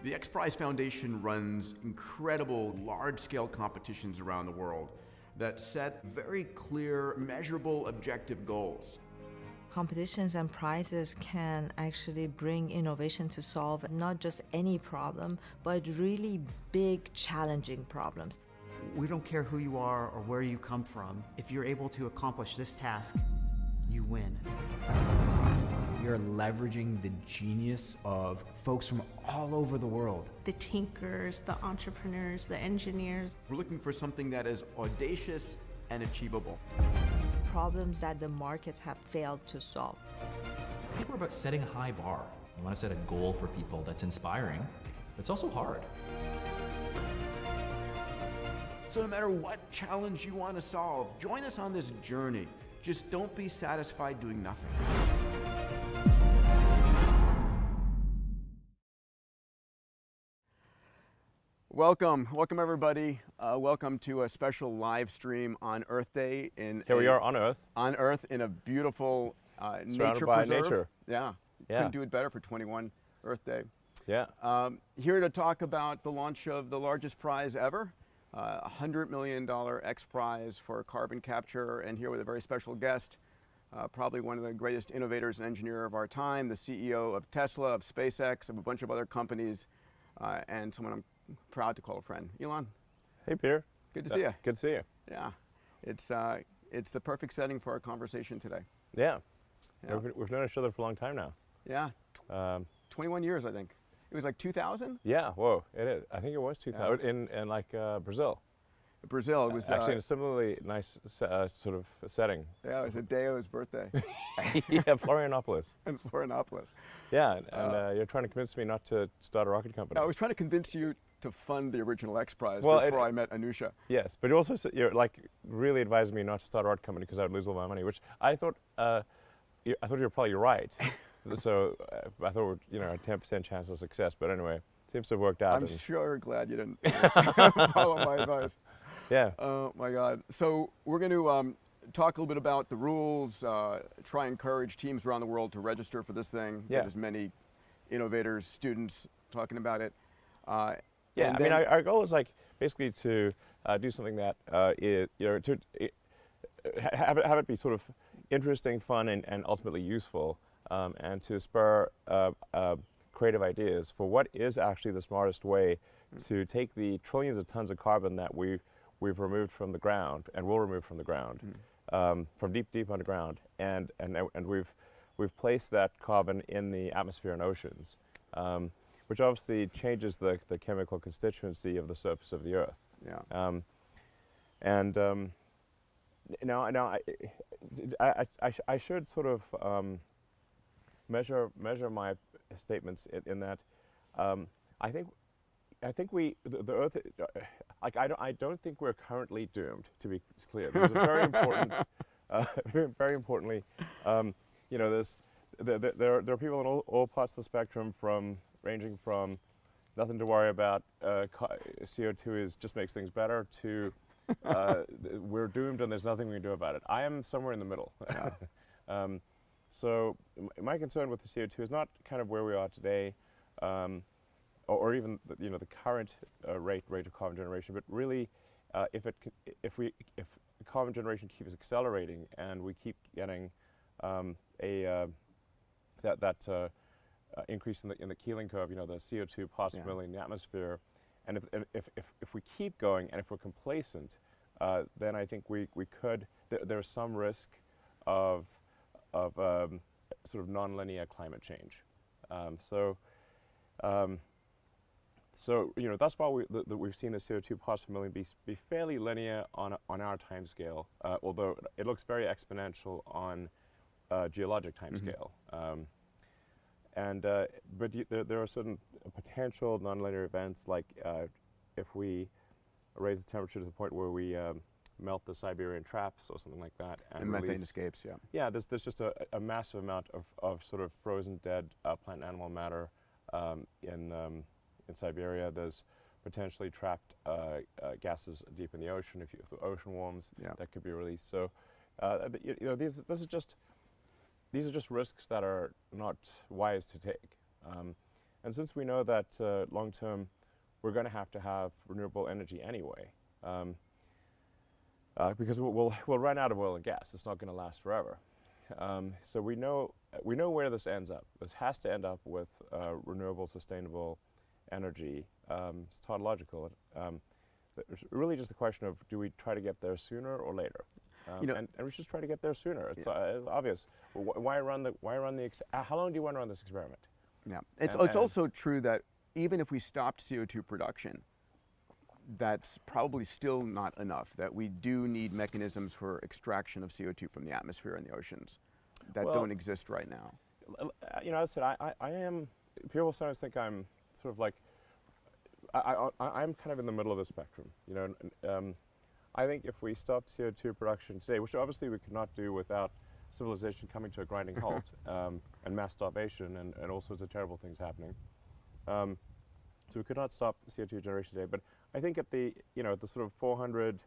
The XPRIZE Foundation runs incredible large-scale competitions around the world that set very clear, measurable, objective goals. Competitions and prizes can actually bring innovation to solve not just any problem, but really big, challenging problems. We don't care who you are or where you come from. If you're able to accomplish this task, you win. You're leveraging the genius of folks from all over the world. The tinkers, the entrepreneurs, the engineers. We're looking for something that is audacious and achievable. Problems that the markets have failed to solve. I think we're about setting a high bar. You want to set a goal for people that's inspiring, but it's also hard. So no matter what challenge you want to solve, join us on this journey. Just don't be satisfied doing nothing. Welcome everybody. Welcome to a special live stream on Earth Day. Here we are on Earth. On Earth in a beautiful nature by preserve. nature. Yeah. Couldn't do it better for 21 Earth Day. Yeah. Here to talk about the launch of the largest prize ever, $100 million XPRIZE for carbon capture, and here with a very special guest, probably one of the greatest innovators and engineer of our time, the CEO of Tesla, of SpaceX, of a bunch of other companies, and someone I'm proud to call a friend. Elon. Hey, Peter. Good to see you. Good to see you. Yeah. It's the perfect setting for our conversation today. Yeah. Yeah. We've known each other for a long time now. Yeah. 21 years, I think. It was like 2000? Yeah, whoa, it is. I think it was 2000 in like Brazil. Brazil. It was actually in a similarly nice sort of setting. Yeah, it was Adeo's birthday. Yeah, Florianopolis. In Florianopolis. Yeah, and you're trying to convince me not to start a rocket company. I was trying to convince you to fund the original XPRIZE before I met Anusha. Yes, but you also you're like really advised me not to start a rocket company because I would lose all my money, which I thought you were probably right. So I thought a 10% chance of success, but anyway, seems to have worked out. I'm sure glad you didn't follow my advice. Yeah. Oh my God. So we're going to talk a little bit about the rules, try and encourage teams around the world to register for this thing. Yeah. Get as many innovators, students talking about it. Yeah, I mean, our goal is like basically to do something that to have it be sort of interesting, fun, and ultimately useful, and to spur creative ideas for what is actually the smartest way to take the trillions of tons of carbon that we've removed from the ground and will remove from the ground, from deep underground, and we've placed that carbon in the atmosphere and oceans, which obviously changes the chemical constituency of the surface of the Earth. Yeah. Now I should sort of measure my statements in that I think the Earth, like I don't think we're currently doomed, to be clear. This is very important. Very importantly, there are people in all parts of the spectrum, ranging from nothing to worry about, CO2 just makes things better, to we're doomed and there's nothing we can do about it. I am somewhere in the middle. Yeah. So my concern with the CO2 is not kind of where we are today, or even the current rate of carbon generation, but really if carbon generation keeps accelerating and we keep getting that increase in the Keeling curve, the CO2 possibility in the atmosphere, and if we keep going and if we're complacent, then I think we could. There's some risk of sort of non-linear climate change. So thus far we've seen the CO2 parts per million be fairly linear on our time scale, although it looks very exponential on geologic time scale. But there are certain potential nonlinear events, like if we raise the temperature to the point where we melt the Siberian traps or something like that, and methane escapes. Yeah. Yeah, there's just a massive amount of sort of frozen dead plant and animal matter in Siberia. There's potentially trapped gases deep in the ocean. If the ocean warms, that could be released. So these are just risks that are not wise to take. And since we know that long term we're going to have renewable energy anyway, because we'll run out of oil and gas. It's not going to last forever. So we know where this ends up. This has to end up with renewable, sustainable energy. It's tautological. It's really just a question of, do we try to get there sooner or later? And we should try to get there sooner. It's obvious. Why run the? How long do you want to run this experiment? Yeah, it's also true that even if we stopped CO2 production, that's probably still not enough. That we do need mechanisms for extraction of CO2 from the atmosphere and the oceans that don't exist right now. As I said, I am. People sometimes think I'm sort of like. I'm kind of in the middle of the spectrum. I think if we stopped CO2 production today, which obviously we could not do without civilization coming to a grinding halt, and mass starvation and all sorts of terrible things happening. So we could not stop CO2 generation today. But I think at the at the sort of 400,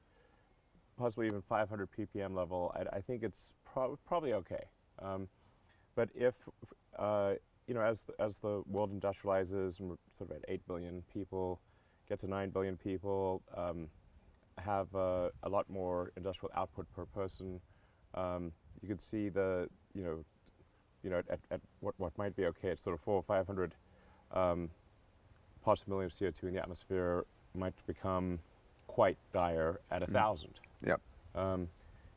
possibly even 500 ppm level, I think it's probably okay. But if as the world industrializes and we're sort of at 8 billion people, get to 9 billion people, have a lot more industrial output per person, you could see the at what might be okay at sort of 400 or 500 parts per million of CO2 in the atmosphere might become quite dire at 1,000. Yep. And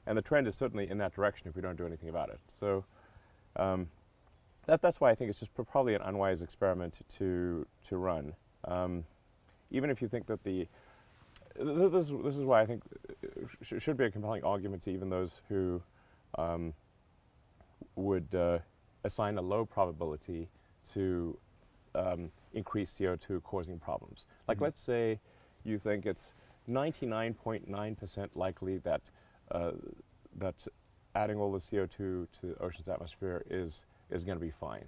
the trend is certainly in that direction if we don't do anything about it. So that's why I think it's just probably an unwise experiment to run. Even if you think that this is why I think it should be a compelling argument to even those who would assign a low probability to increased CO2 causing problems. Like let's say you think it's 99.9% likely that that adding all the CO2 to the ocean's atmosphere is going to be fine.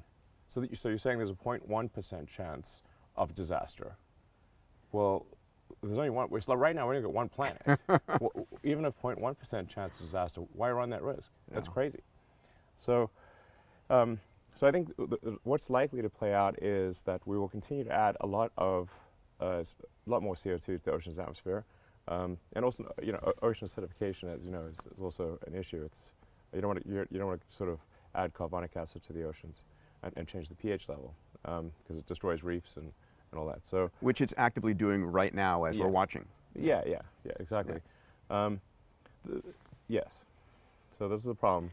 So you're saying there's a 0.1% chance of disaster. Well, there's only one. So right now we're going to get one planet. Well, even a 0.1% chance of disaster, why run that risk? Yeah. That's crazy. So, so I think what's likely to play out is that we will continue to add a lot more CO2 to the ocean's atmosphere, and also ocean acidification, as you know, is also an issue. It's you don't want to sort of add carbonic acid to the oceans and change the pH level because it destroys reefs and all that. So which it's actively doing right now as we're watching. Yeah, exactly. Yeah. Yes. So this is a problem.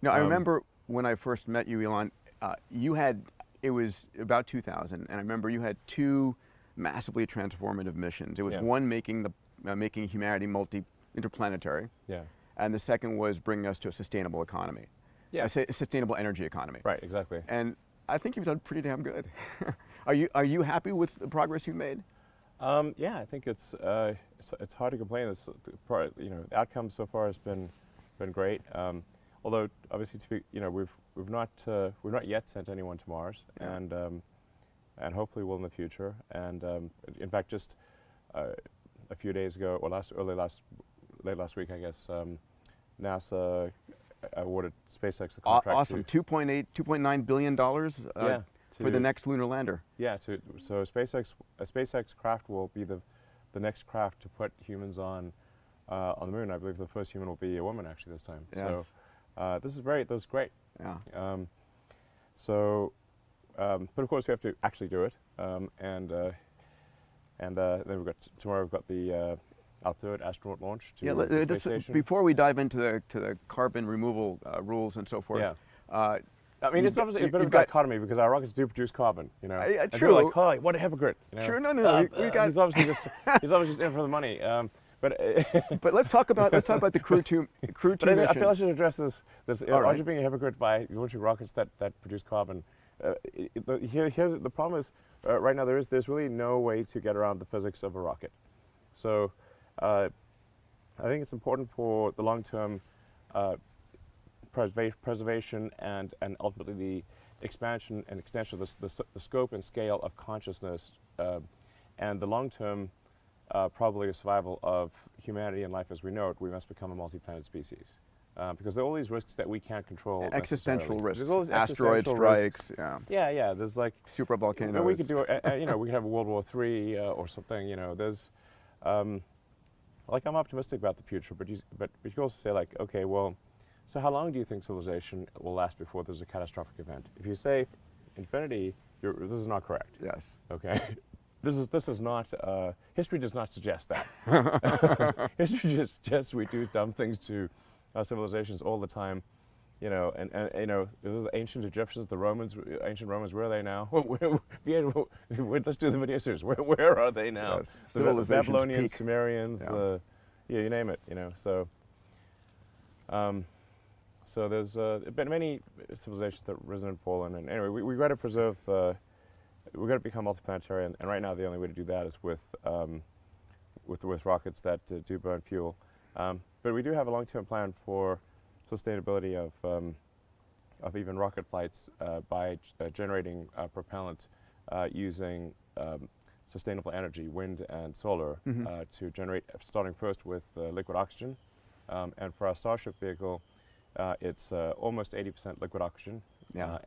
I remember when I first met you, Elon. It was about 2000, and I remember you had two massively transformative missions. It was one making humanity interplanetary. Yeah. And the second was bringing us to a sustainable economy. Yeah. A sustainable energy economy. Right. Exactly. And I think you've done pretty damn good. Are you happy with the progress you've made? Yeah, I think it's hard to complain. The outcome so far has been great. Although obviously, we've not yet sent anyone to Mars, and hopefully we'll in the future. And in fact, just a few days ago, or late last week, I guess, NASA awarded SpaceX the contract. Awesome, $2.9 billion for the next lunar lander. Yeah, so a SpaceX craft will be the next craft to put humans on the moon. I believe the first human will be a woman actually this time. Yes. So this is great. Yeah. But of course we have to actually do it. And then tomorrow we've got our third astronaut launch to the space station. Before we dive into the carbon removal rules and so forth. Yeah. I mean, it's obviously a bit of a dichotomy because our rockets do produce carbon, True. And people are like, "Oh, what a hypocrite!" Sure, no. He's obviously just in for the money. But let's talk about the Crew 2 mission. I feel I should address this. Aren't you being a hypocrite by launching rockets that produce carbon? Here's the problem is right now there's really no way to get around the physics of a rocket. So I think it's important for the long-term preservation and ultimately the expansion and extension of the scope and scale of consciousness and the long-term probability of survival of humanity and life as we know it. We must become a multi-planet species. because there are all these risks that we can't control. Existential necessarily. risks, There's all these asteroid existential strikes, risks. Yeah. There's like super volcanoes. we could do, we could have a World War III or something. There's, like I'm optimistic about the future, but you could also say like, okay, well, so how long do you think civilization will last before there's a catastrophic event? If you say infinity, this is not correct. Yes. Okay. This is not. History does not suggest that. History just suggests we do dumb things to our civilizations all the time. And the ancient Egyptians, the Romans, ancient Romans, where are they now? Let's do the video series. Where are they now? Yes. The Civilization's Babylonians, peak. Sumerians, you name it. So there's been many civilizations that have risen and fallen, and anyway, we've got to preserve. We've got to become multiplanetary, and right now the only way to do that is with rockets that do burn fuel. But we do have a long-term plan for sustainability of even rocket flights by generating propellant using sustainable energy, wind and solar, to generate, starting first with liquid oxygen. And for our Starship vehicle, it's almost 80% liquid oxygen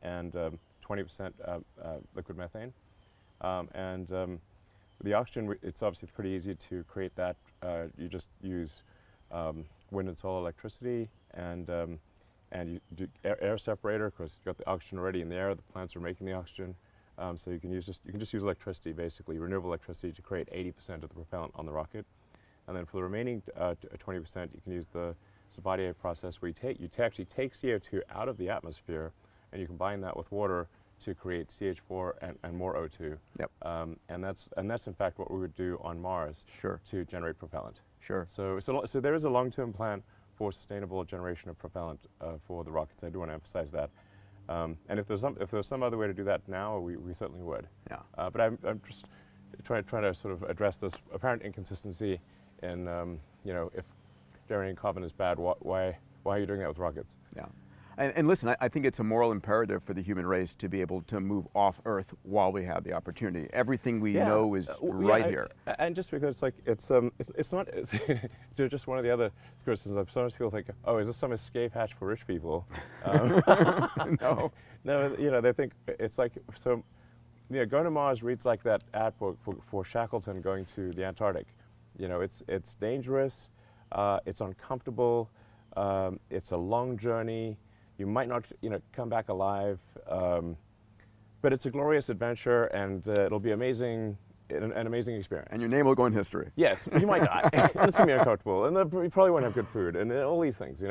and 20% liquid methane. The oxygen, it's obviously pretty easy to create that. You just use wind and solar electricity, and you do air separator, because you've got the oxygen already in the air. The plants are making the oxygen, so you can just use electricity, basically renewable electricity, to create 80% of the propellant on the rocket. And then for the remaining 20%, you can use the Sabatier process, where you actually take CO2 out of the atmosphere, and you combine that with water to create CH4 and more O2. Yep. And that's in fact what we would do on Mars. Sure. To generate propellant. Sure. So there is a long-term plan for sustainable generation of propellant for the rockets. I do want to emphasize that. And if there's some other way to do that now, we certainly would. Yeah. But I'm just trying to sort of address this apparent inconsistency in if generating carbon is bad, why are you doing that with rockets? Yeah. And listen, I think it's a moral imperative for the human race to be able to move off Earth while we have the opportunity. Everything we know is right here. And just because it's not just one of the other criticisms. I sometimes feel like, oh, is this some escape hatch for rich people? No. No, they think it's like, so going to Mars reads like that ad for Shackleton going to the Antarctic. It's dangerous, it's uncomfortable, it's a long journey. You might not, come back alive, but it's a glorious adventure, and it'll be amazing, an amazing experience. And your name will go in history. Yes, you might die, and it's gonna be uncomfortable, and you probably won't have good food, and all these things,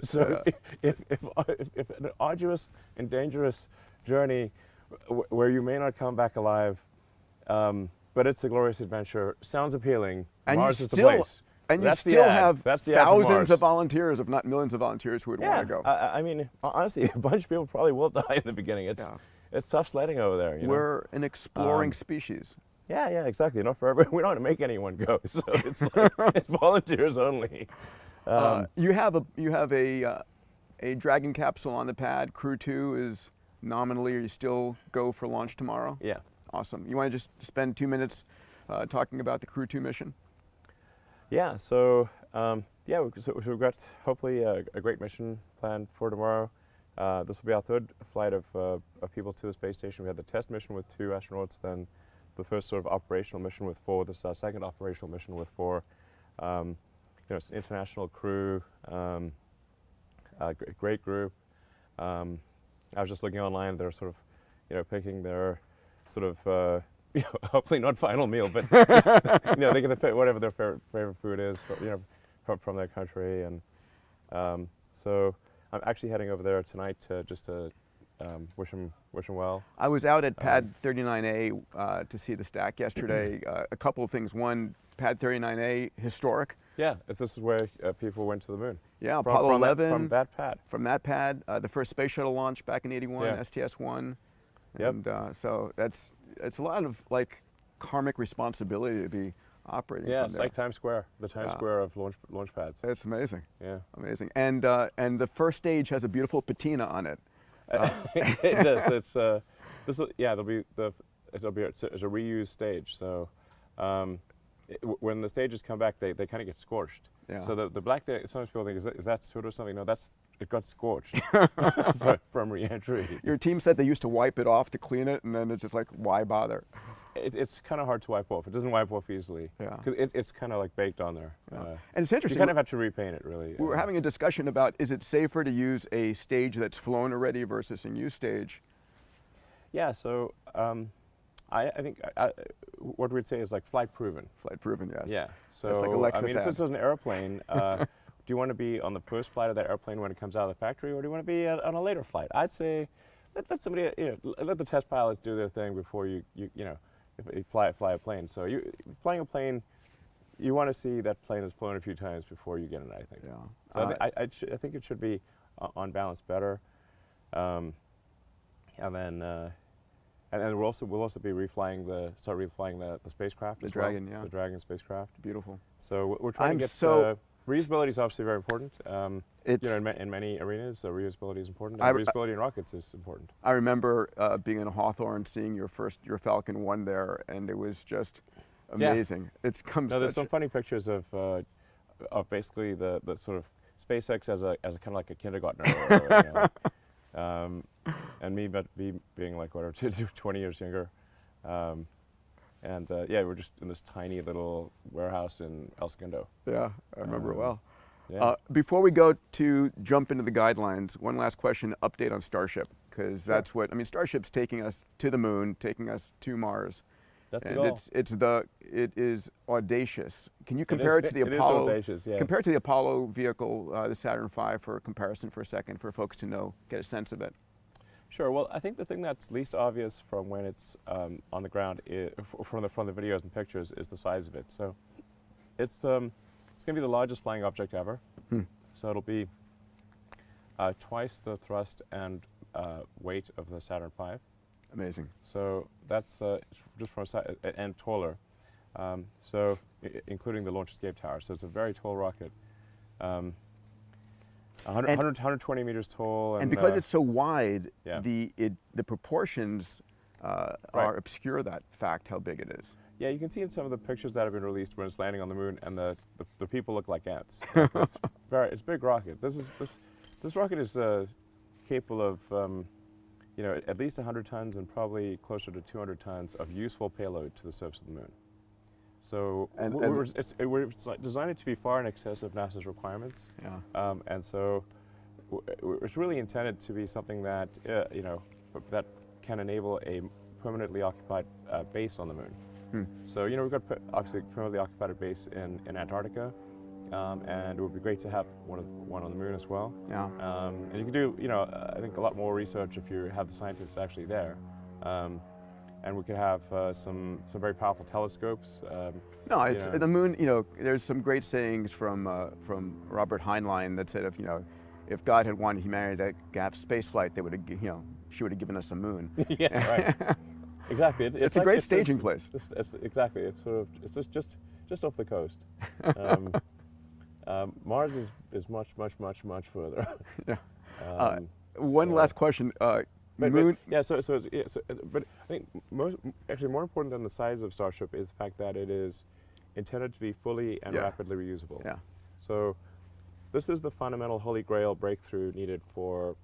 So if an arduous and dangerous journey where you may not come back alive, but it's a glorious adventure, sounds appealing. And Mars you is the still, place. and you That's still the ad. have That's the ad for thousands Mars. of volunteers, if not millions of volunteers, who would want to go. I mean, honestly, a bunch of people probably will die in the beginning. It's tough sledding over there. We're an exploring species. Yeah, exactly. Not for everybody. We don't want to make anyone go, so it's like, it's volunteers only. You have a Dragon capsule on the pad. Crew 2 is nominally, or you still go for launch tomorrow? Yeah. Awesome. You want to just spend 2 minutes talking about the Crew 2 mission? Yeah. So we've got hopefully a great mission planned for tomorrow. This will be our third flight of people to the space station. We had the test mission with 2 astronauts, then the first sort of operational mission with 4. This is our second operational mission with 4. It's an international crew, a great group. I was just looking online. They're sort of, picking their sort of, hopefully not final meal, but they can pick whatever their favorite food is, from their country, and so I'm actually heading over there tonight to wish them well. I was out at Pad 39A to see the stack yesterday. A couple of things. One, Pad 39A, historic. Yeah, this is where people went to the moon. Yeah, Apollo 11. From that pad. From that pad, the first space shuttle launch back in '81, STS-1. Yep. And so it's a lot of karmic responsibility to be operating. Yeah, from it's there. like Times Square, the Times Square of launch pads. It's amazing. Yeah, amazing. And the first stage has a beautiful patina on it. It does. It's it's a reused stage. So when the stages come back, they kind of get scorched. Yeah. So the black thing, sometimes people think, is that sort of something? No, it got scorched from re-entry. Your team said they used to wipe it off to clean it, and then it's just like, why bother? It's kind of hard to wipe off. It doesn't wipe off easily. Yeah. Because it's kind of like baked on there. Yeah. And it's interesting. You kind of have to repaint it, really. We were having a discussion about, is it safer to use a stage that's flown already versus a new stage? Yeah, so I think what we'd say is like flight proven. Flight proven, yes. Yeah. So That's like a Lexus I mean, if ad. this was an airplane, do you want to be on the first flight of that airplane when it comes out of the factory, or do you want to be on a later flight? I'd say let somebody, let the test pilots do their thing before you if you fly a plane. So flying a plane, you want to see that plane has flown a few times before you get in it, I think. Yeah. So I think it should be on balance better. And then we'll also be start reflying the spacecraft. The as well, Dragon, yeah. The Dragon spacecraft. Beautiful. So we're trying to get reusability is obviously very important. In many arenas, so reusability is important. And reusability in rockets is important. I remember being in Hawthorne, seeing your Falcon 1 there, and it was just amazing. Yeah. It's come. No, there's some funny pictures of basically the sort of SpaceX as a kind of like a kindergartner, and me being like 20 years younger. We're just in this tiny little warehouse in El Segundo. Yeah, I remember it well. Yeah. Before we go to jump into the guidelines, one last question, update on Starship, because that's Starship's taking us to the moon, taking us to Mars. That's and the goal. it is audacious. Can you compare it to the Apollo? Apollo? It is audacious, yes. Compare it to the Apollo vehicle, the Saturn V, for comparison for a second, for folks to get a sense of it. Sure. Well, I think the thing that's least obvious from when it's on the ground, from the videos and pictures, is the size of it. So, it's going to be the largest flying object ever. So it'll be twice the thrust and weight of the Saturn V. Amazing. So that's just from a side, and taller. Including the launch escape tower. So it's a very tall rocket. 120 meters tall. And because it's so wide, yeah. the proportions are obscure that fact, how big it is. Yeah, you can see in some of the pictures that have been released when it's landing on the moon, and the people look like ants. It's a big rocket. This rocket is capable of at least 100 tons and probably closer to 200 tons of useful payload to the surface of the moon. So we're designed to be far in excess of NASA's requirements. Yeah. And so it's really intended to be something that that can enable a permanently occupied base on the moon. So we've got obviously permanently occupied base in Antarctica, and it would be great to have one on the moon as well. Yeah. And you can do I think a lot more research if you have the scientists actually there. And we could have some very powerful telescopes. It's the moon. There's some great sayings from Robert Heinlein that said if God had wanted humanity to have space flight, they would have she would have given us a moon. Yeah, right. Exactly. It's a great staging place. Exactly. It's just off the coast. Mars is much further. Yeah. One last question. Moon. But I think more important than the size of Starship is the fact that it is intended to be fully and rapidly reusable. Yeah. So this is the fundamental holy grail breakthrough needed for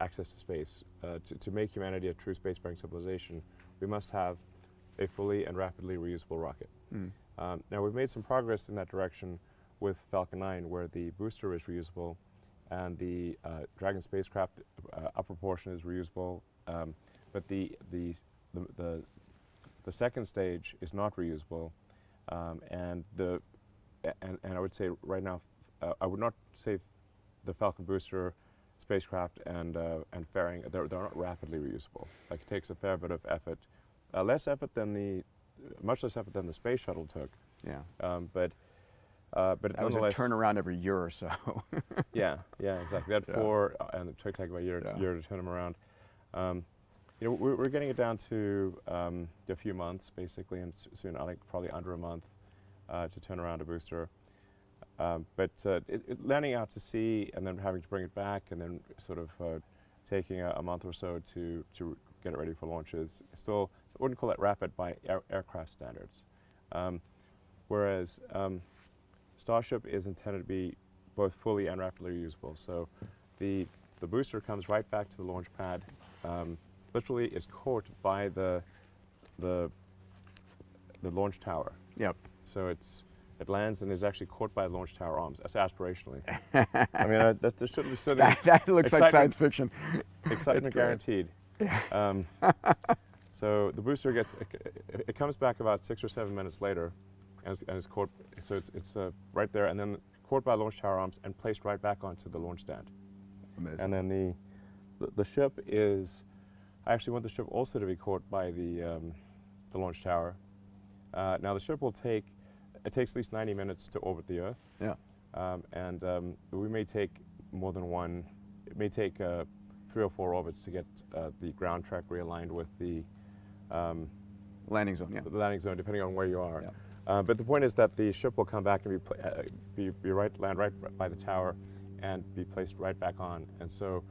access to space. To make humanity a true spacefaring civilization, we must have a fully and rapidly reusable rocket. Now we've made some progress in that direction with Falcon 9, where the booster is reusable, and the Dragon spacecraft upper portion is reusable, but the second stage is not reusable, and I would say right now I would not say the Falcon booster spacecraft and fairing they're not rapidly reusable. Like, it takes a fair bit of effort, much less effort than the space shuttle took. Yeah. But that was a turnaround every year or so. yeah, exactly. They had 4, and it took like about a year to turn them around. We're getting it down to a few months, basically, and soon I think probably under a month to turn around a booster. But landing out to sea and then having to bring it back, and then sort of taking a month or so to get it ready for launches. Still, I wouldn't call it rapid by aircraft standards. Whereas Starship is intended to be both fully and rapidly reusable. So the booster comes right back to the launch pad, literally is caught by the launch tower. Yep. So it lands and is actually caught by the launch tower arms. That's aspirationally. I mean, that should be certainly That looks like science fiction. Excitement guaranteed. So the booster it comes back about 6 or 7 minutes later, and is caught. So it's right there, and then caught by launch tower arms and placed right back onto the launch stand. Amazing. And then the ship is. I actually want the ship also to be caught by the launch tower. Now the ship will take. It takes at least 90 minutes to orbit the Earth. Yeah. And we may take more than one. It may take 3 or 4 orbits to get the ground track realigned with the landing zone. Yeah. the landing zone, depending on where you are. Yeah. But the point is that the ship will come back and land right by the tower, and be placed right back on. And so,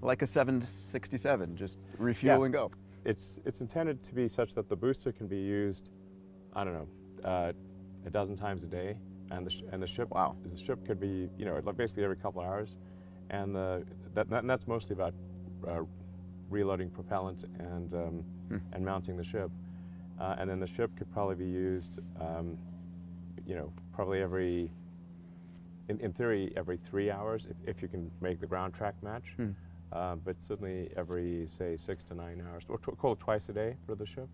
Like a 767, just refuel and go. It's intended to be such that the booster can be used, I don't know, a dozen times a day, and the ship. Wow. The ship could be, basically every couple of hours, and that's mostly about reloading propellant and mounting the ship, and then the ship could probably be used, probably in theory every 3 hours if you can make the ground track match, but certainly every, say, 6 to 9 hours, or call it twice a day for the ship,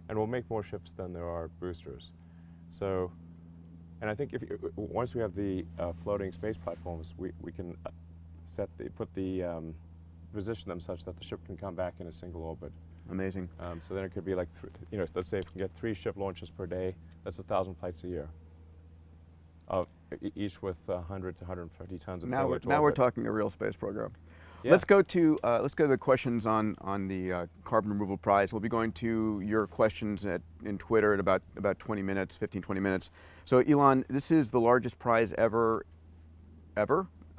and we'll make more ships than there are boosters. So, and I think once we have the floating space platforms, we can position them such that the ship can come back in a single orbit. Amazing. So then it could be like, let's say if we can get 3 ship launches per day, that's 1,000 flights a year. Each with 100 to 150 tons of payload. Now we're talking a real space program. Yeah. Let's go to the questions on the carbon removal prize. We'll be going to your questions in Twitter in about 20 minutes, 15, 20 minutes. So Elon, this is the largest prize ever,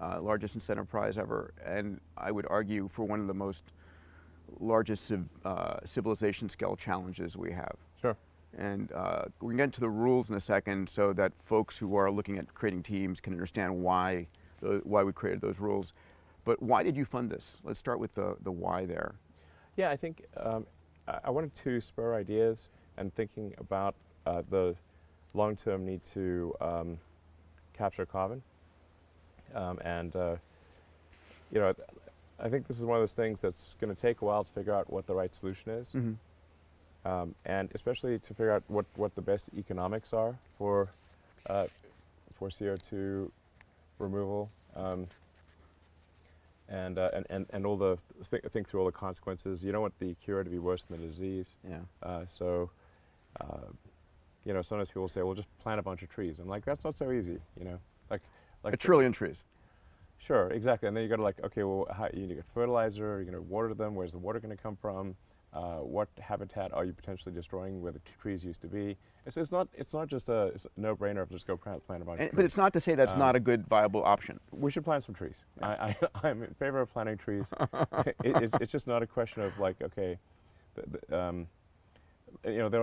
largest incentive prize ever, and I would argue for one of the most largest civilization scale challenges we have. Sure. And we're going to get into the rules in a second so that folks who are looking at creating teams can understand why we created those rules. But why did you fund this? Let's start with the why there. Yeah, I think I wanted to spur ideas and thinking about the long-term need to capture carbon. I think this is one of those things that's going to take a while to figure out what the right solution is. Mm-hmm. And especially to figure out what the best economics are for CO2 removal, and all the think through all the consequences. You don't want the cure to be worse than the disease. Yeah. Sometimes people say, "Well, just plant a bunch of trees." I'm like, that's not so easy. Like a trillion trees. Sure, exactly. And then you got to okay, well, you need to get fertilizer. You're going to water them. Where's the water going to come from? What habitat are you potentially destroying where the trees used to be? It's not just it's a no-brainer of just go plant a bunch of trees. But it's not to say that's not a good viable option. We should plant some trees. Yeah. I'm in favor of planting trees. It's just not a question of okay, there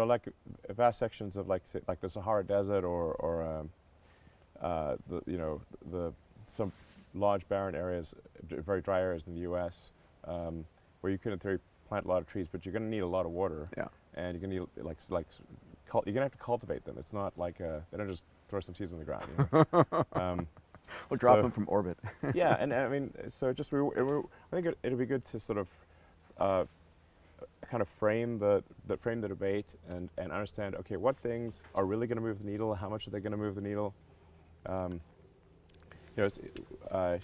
are vast sections of like the Sahara Desert or some large barren areas, very dry areas in the U.S. Where you could in theory plant a lot of trees, but you're going to need a lot of water. Yeah. And you're going to need you're going to have to cultivate them. It's not like they don't just throw some seeds on the ground. We'll drop them from orbit. Yeah, and I mean, so just I think it'd be good to sort of kind of frame the debate and understand, okay, what things are really going to move the needle? How much are they going to move the needle? If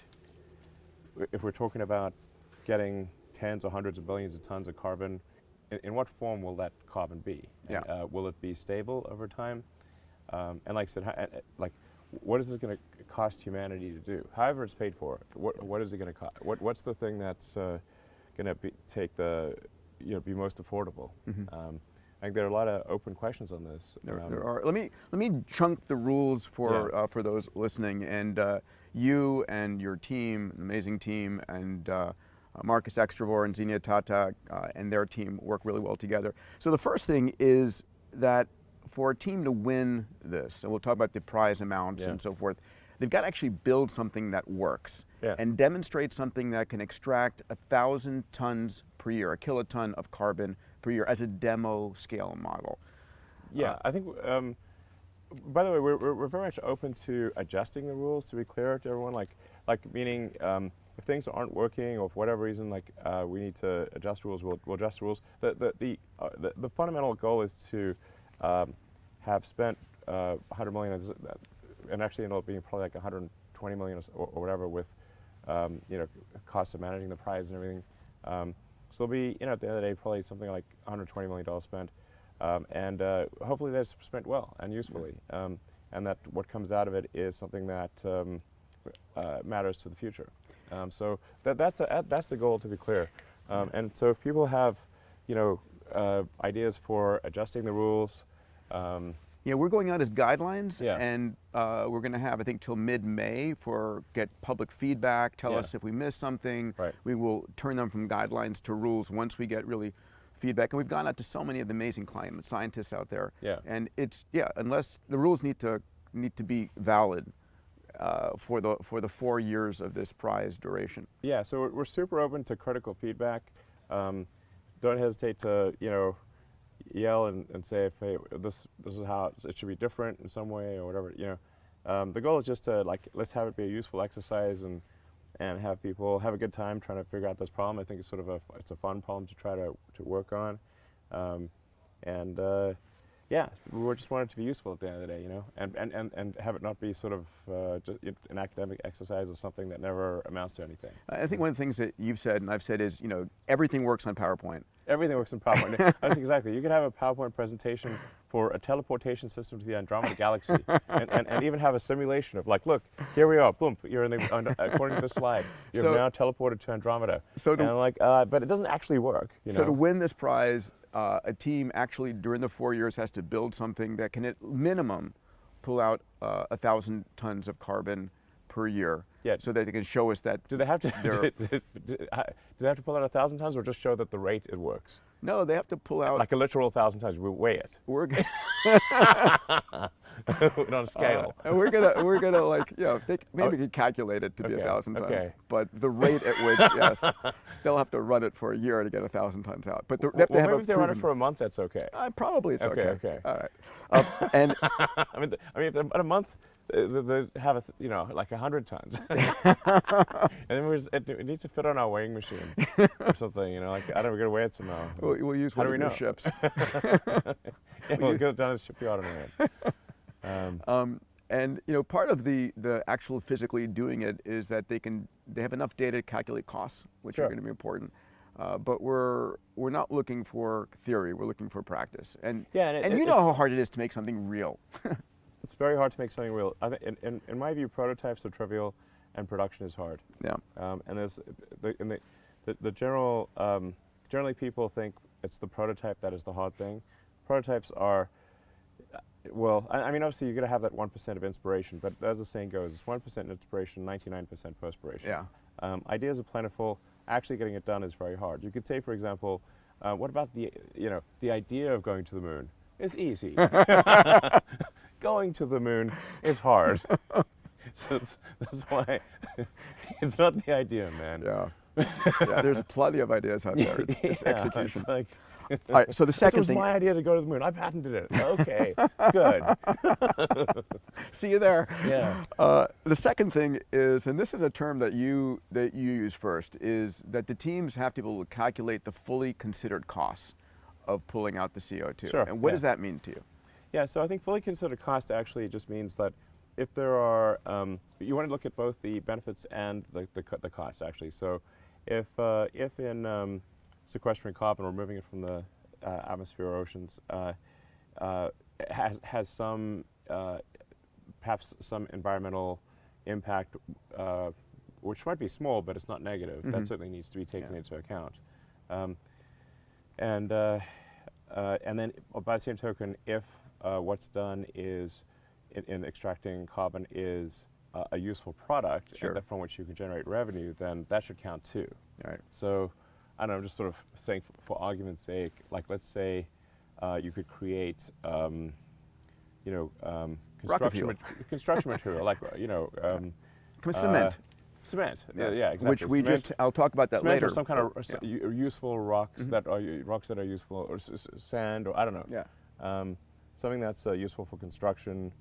we're talking about getting tens or hundreds of billions of tons of carbon, in what form will that carbon be? Yeah. And, will it be stable over time? And like I said, what is it going to cost humanity to do? However it's paid for, what is it going to cost? What's the thing that's going to be most affordable? Mm-hmm. I think there are a lot of open questions on this. There are. Let me chunk the rules for those listening, and you and your team, an amazing team, and Marcus Extravor and Xenia Tata and their team work really well together. So the first thing is that for a team to win this, and we'll talk about the prize amounts and so forth, they've got to actually build something that works and demonstrate something that can extract 1,000 tons per year, a kiloton of carbon per year as a demo scale model. Yeah, I think, by the way, we're very much open to adjusting the rules, to be clear to everyone, like meaning if things aren't working or for whatever reason, like we need to adjust rules, we'll adjust rules. The fundamental goal is to have spent 100 million, and actually ended up being probably like 120 million or whatever with costs of managing the prize and everything. So there'll be, at the end of the day, probably something like $120 million spent. And hopefully that's spent well and usefully, and that what comes out of it is something that matters to the future. So that's the goal, to be clear. And so if people have, ideas for adjusting the rules. We're going out as guidelines, and we're going to have, I think, till mid-May for get public feedback, tell us if we miss something. Right. We will turn them from guidelines to rules once we get really feedback. And we've gone out to so many of the amazing climate scientists out there. And it's, unless the rules need to be valid for the 4 years of this prize duration. Yeah, so we're super open to critical feedback. Don't hesitate to, yell and say, if, hey, this is how it should be different in some way or whatever, The goal is just to, let's have it be a useful exercise and have people have a good time trying to figure out this problem. I think it's sort of it's a fun problem to try to work on. We just want it to be useful at the end of the day, and have it not be sort of just an academic exercise or something that never amounts to anything. I think one of the things that you've said and I've said is, everything works on PowerPoint. Everything works in PowerPoint. That's exactly. You could have a PowerPoint presentation for a teleportation system to the Andromeda Galaxy, and even have a simulation of look, here we are, boom, you're according to the slide, you're now teleported to Andromeda. So but it doesn't actually work. So to win this prize, a team actually during the 4 years has to build something that can at minimum pull out 1,000 tons of carbon per year, so that they can show us that. Do they have to? Do they have to pull out 1,000 tons, or just show that the rate it works? No, they have to pull out like a literal 1,000 tons. We weigh it. We're on a scale. And we're gonna maybe we could calculate it to be 1,000 tons. But the rate at which they'll have to run it for a year to get 1,000 tons out. But they have to have maybe if they run it for a month, that's okay. Probably it's okay. Okay. All right. And I mean, if about a month. They have 100 tons, and then it needs to fit on our weighing machine or something. I don't know, we're gonna weigh it somehow. We'll use one of your ships. We'll get it done as shipyard anyway. And part of the actual physically doing it is that they have enough data to calculate costs, which are going to be important. But we're not looking for theory. We're looking for practice. And you know how hard it is to make something real. It's very hard to make something real. I think, in my view, prototypes are trivial, and production is hard. Yeah. And there's the general generally people think it's the prototype that is the hard thing. Prototypes are, well, I mean, obviously you're going to have that 1% of inspiration, but as the saying goes, it's 1% inspiration, 99% perspiration. Yeah. Ideas are plentiful. Actually getting it done is very hard. You could say, for example, what about the idea of going to the moon? It's easy. Going to the moon is hard. So that's why it's not the idea, man. Yeah, there's plenty of ideas out there. It's execution. It's all right, so the second thing. This was my idea to go to the moon. I patented it. Okay, good. See you there. Yeah. The second thing is, and this is a term that you use first, is that the teams have to be able to calculate the fully considered costs of pulling out the CO2. Sure. And what does that mean to you? Yeah, so I think fully considered cost actually just means that if there are, you want to look at both the benefits and the costs actually. So if in sequestering carbon or removing it from the atmosphere or oceans has some, perhaps some environmental impact, which might be small, but it's not negative, that certainly needs to be taken into account. And then by the same token, if what's done is in extracting carbon is a useful product from which you can generate revenue, then that should count too. Right. So I don't know, I'm just sort of saying for argument's sake, like let's say you could create construction, fuel. construction material, like, Cement. Cement. Yes. Yeah, exactly. Which we Cement, just, I'll talk about that cement later. or some kind of but, useful rocks that are useful, or sand, or I don't know. yeah. Something that's useful for construction.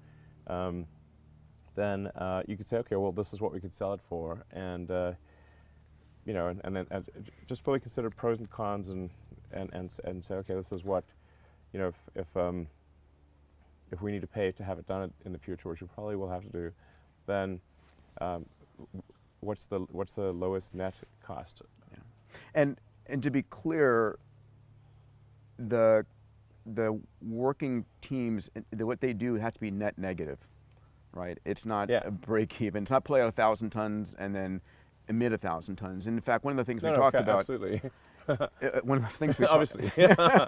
Then you could say, okay, well, this is what we could sell it for, and then just fully consider pros and cons, and say, okay, this is what, if we need to pay to have it done in the future, which we probably will have to do, then what's the lowest net cost? And to be clear, the working teams, what they do has to be net negative, right? It's not a break even. It's not play out 1,000 tons and then emit 1,000 tons. And in fact, one of the things we talked about. Absolutely. One of the things we obviously. Yeah.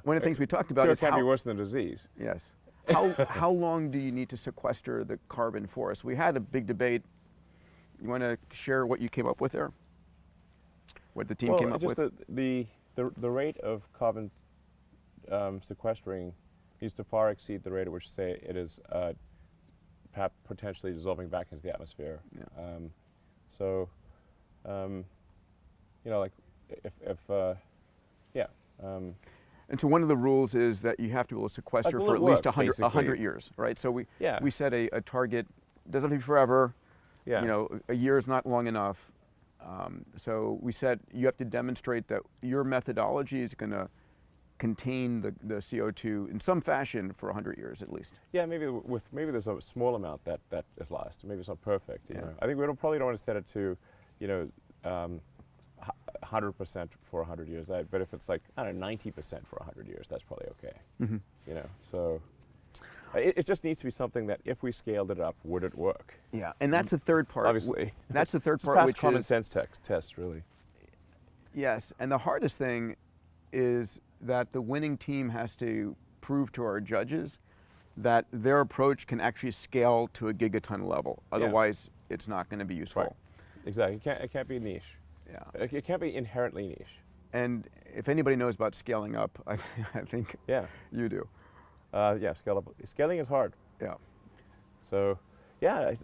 One of the things we talked about is can't be worse than disease. Yes. How long do you need to sequester the carbon for us? We had a big debate. You want to share what you came up with there? What the team came up with? The rate of carbon sequestering needs to far exceed the rate at which, say, it is perhaps potentially dissolving back into the atmosphere. Yeah. Like and so one of the rules is that you have to be able to sequester for at least 100 years, right? So we set a target. Doesn't have to be forever. Yeah. A year is not long enough. So we said you have to demonstrate that your methodology is going to contain the CO2 in some fashion for 100 years at least. Yeah, maybe there's a small amount that is lost. Maybe it's not perfect. You know? I think we probably don't want to set it to, 100% for 100 years. But if it's like, I don't know, 90% for 100 years, that's probably okay. Mm-hmm. So it just needs to be something that if we scaled it up, would it work? Yeah, and that's the third part. Obviously. That's the third part, which which is common sense test, really. Yes, and the hardest thing is that the winning team has to prove to our judges that their approach can actually scale to a gigaton level. Otherwise, it's not going to be useful. Right. Exactly. It can't be niche. Yeah. It can't be inherently niche. And if anybody knows about scaling up, I think you do. Scaling is hard. Yeah. So, I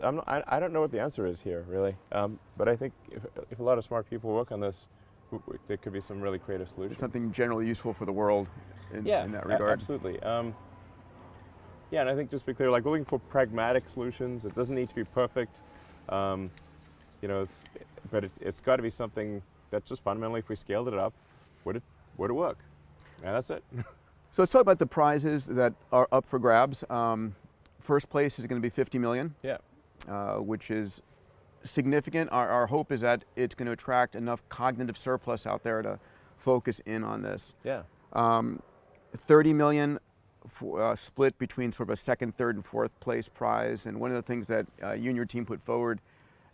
don't know what the answer is here, really. But I think if a lot of smart people work on this, there could be some really creative solutions. Something generally useful for the world in that regard. Absolutely. And I think just to be clear, like, we're looking for pragmatic solutions. It doesn't need to be perfect. But it's got to be something that just fundamentally, if we scaled it up, would it work? And that's it. So let's talk about the prizes that are up for grabs. First place is going to be $50 million. Yeah. Which is significant. Our hope is that it's going to attract enough cognitive surplus out there to focus in on this. Yeah. 30 million split between sort of a second, third, and fourth place prize. And one of the things that you and your team put forward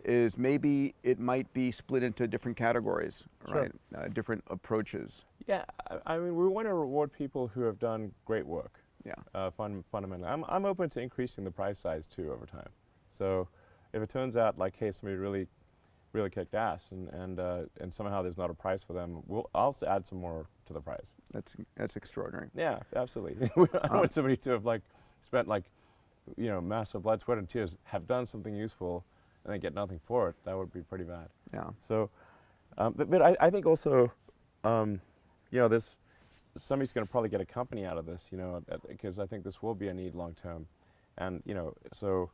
is maybe it might be split into different categories, right? Different approaches. Yeah, I mean, we want to reward people who have done great work. Yeah. Fundamentally, I'm open to increasing the prize size too over time. So, if it turns out like, hey, somebody really kicked ass, and somehow there's not a prize for them, I'll add some more to the prize. That's extraordinary. Yeah, absolutely. I don't want somebody to have spent massive blood, sweat, and tears, have done something useful, and then get nothing for it. That would be pretty bad. Yeah. So, but I think also, this somebody's going to probably get a company out of this, because I think this will be a need long term, and so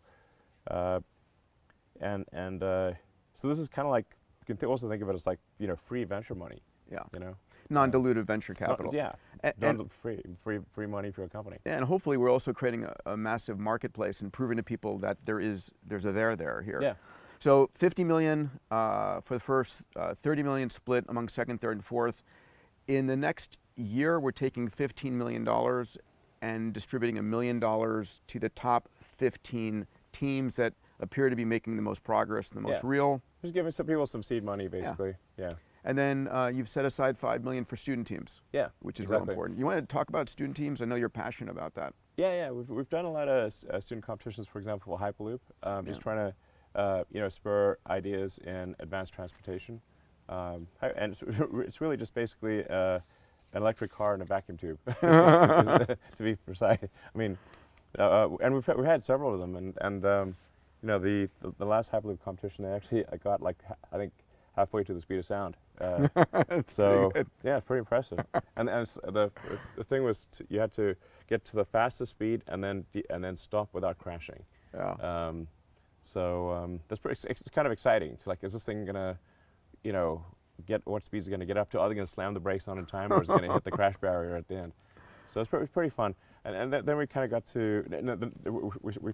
this is kind of like, you can also think of it as like free venture money. Yeah. You non-dilutive venture capital. Free money for a company. And hopefully we're also creating a massive marketplace and proving to people that there's a there here. Yeah. So 50 million for the first, 30 million split among second, third, and fourth. In the next year, we're taking $15 million and distributing $1 million to the top 15 teams that appear to be making the most progress and the most real. Just giving some people some seed money, basically. Yeah. And then you've set aside $5 million for student teams. Yeah, which is real important. You want to talk about student teams? I know you're passionate about that. Yeah. We've done a lot of student competitions, for example, for Hyperloop. Just trying to spur ideas in advanced transportation. And it's really just basically an electric car and a vacuum tube, to be precise. I mean, and we've had several of them, and you know, the last Hyperloop competition, I got like I think halfway to the speed of sound. So yeah, it's pretty impressive. and the thing was, you had to get to the fastest speed and then stop without crashing. Yeah. That's it's kind of exciting. So like, is this thing gonna, you know, what speed is it gonna get up to? Are they gonna slam the brakes on in time, or is it gonna hit the crash barrier at the end? So it's pretty fun. And then we kind of got to, we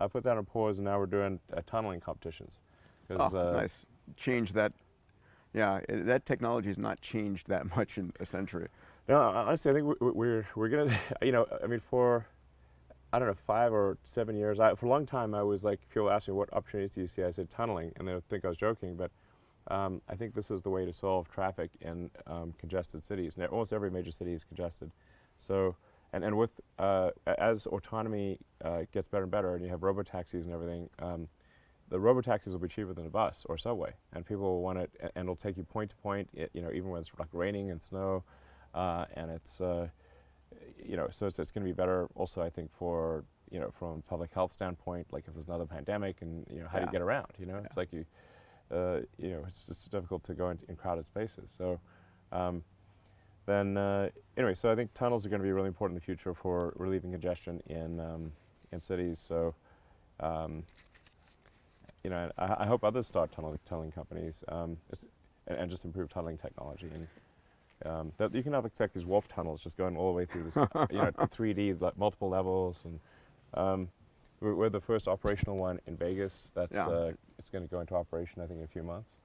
put that on pause, and now we're doing tunneling competitions. Nice. Change that. Yeah, that technology has not changed that much in a century. No, honestly, I think we're gonna, you know, I mean, for, I don't know, 5 or 7 years, for a long time I was like, people asked me, what opportunities do you see? I said tunneling, and they would think I was joking, but I think this is the way to solve traffic in congested cities. And almost every major city is congested. So, and with, as autonomy gets better and better, and you have robotaxis and everything, the robotaxis will be cheaper than a bus or subway, and people will want it, and it'll take you point to point, you know, even when it's like raining and snow, and it's, you know, so it's going to be better also, I think, for, you know, from a public health standpoint, like if there's another pandemic, and, you know, how do you get around, you know? It's like you know, it's just difficult to go in crowded spaces. So anyway, so I think tunnels are going to be really important in the future for relieving congestion in cities. So you know, I hope others start tunneling companies and just improve tunneling technology. And that you can have like these warp tunnels just going all the way through this, you know, 3D, like multiple levels. And we're the first operational one in Vegas. That's it's going to go into operation, I think, in a few months.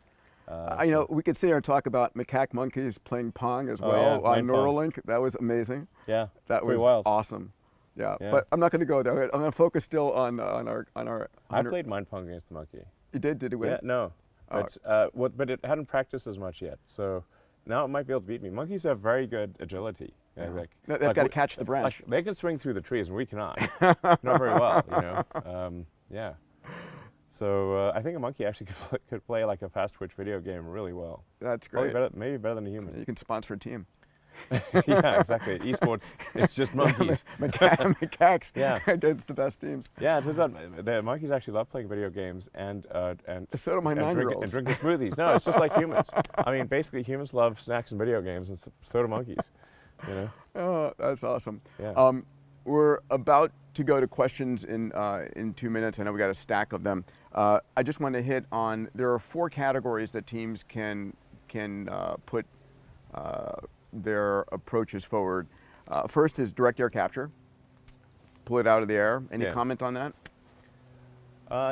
You know, we could sit here and talk about macaque monkeys playing Pong as well on Neuralink. That was amazing. Yeah, that was wild. Awesome. Yeah, but I'm not going to go there. I'm going to focus still on our. I played mind Pong against the monkey. You did? Did it win? Yeah, no. But, but it hadn't practiced as much yet, so now it might be able to beat me. Monkeys have very good agility. Yeah. Like, they've got to catch the branch. Like, they can swing through the trees, and we cannot. Not very well, you know. Yeah. So I think a monkey actually could play like a fast twitch video game really well. That's great. Maybe better than a human. You can sponsor a team. Yeah, exactly. Esports, it's just monkeys. Macaques yeah. against the best teams. Yeah, it turns out the monkeys actually love playing video games and so do my 9-year-olds. And drinking smoothies. No, it's just like humans. I mean, basically humans love snacks and video games, and so do monkeys. You know. Oh, that's awesome. Yeah. We're about to go to questions in 2 minutes. I know we got a stack of them. I just want to hit on, there are 4 categories that teams can put their approaches forward. First is direct air capture. Pull it out of the air. Any comment on that?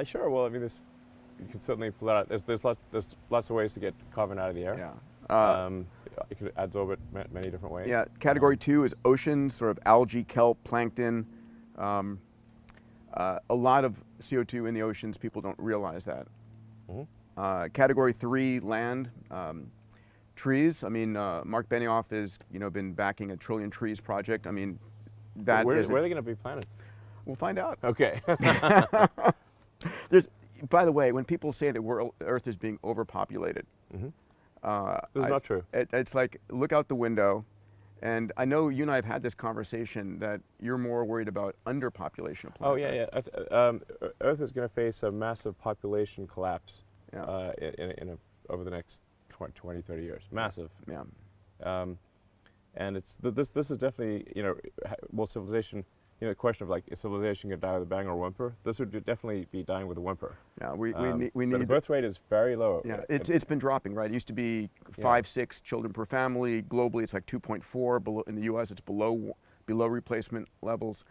Sure. Well, I mean, you can certainly pull it out. There's lots of ways to get carbon out of the air. Yeah. You could adsorb it many different ways. Yeah. Category 2 is oceans, sort of algae, kelp, plankton. A lot of CO2 in the oceans. People don't realize that. Mm-hmm. Category 3, land. Trees. I mean, Mark Benioff has been backing a 1 trillion trees project. I mean, that where are they going to be planted? We'll find out. Okay. By the way, when people say that Earth is being overpopulated, this is not true. It's like, look out the window, and I know you and I have had this conversation that you're more worried about underpopulation of planet. Oh yeah, yeah. Earth is going to face a massive population collapse over the next 20, 30 years. Massive. Yeah. And this is definitely, will civilization, the question of like, is civilization going to die with a bang or a whimper? This would definitely be dying with a whimper. Yeah, we need. But the birth rate is very low. Yeah, it's been dropping, right? It used to be 5, 6 children per family. Globally, it's like 2.4. Below, in the U.S., it's below replacement levels.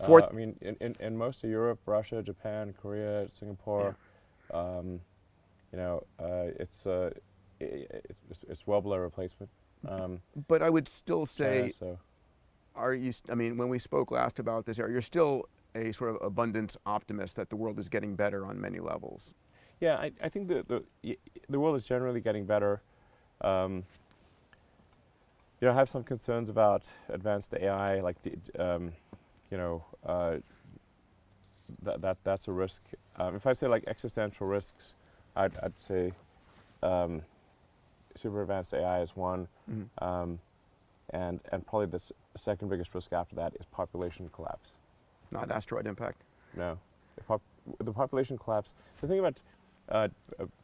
Fourth, I mean, in most of Europe, Russia, Japan, Korea, Singapore, it's well below replacement. But I would still say, I mean, when we spoke last about this, you're still a sort of abundance optimist that the world is getting better on many levels. Yeah, I think the world is generally getting better. I have some concerns about advanced AI, like that's a risk. If I say like existential risks, I'd say super advanced AI is one, and probably the second biggest risk after that is population collapse. Not asteroid impact. No. The population collapse. The thing about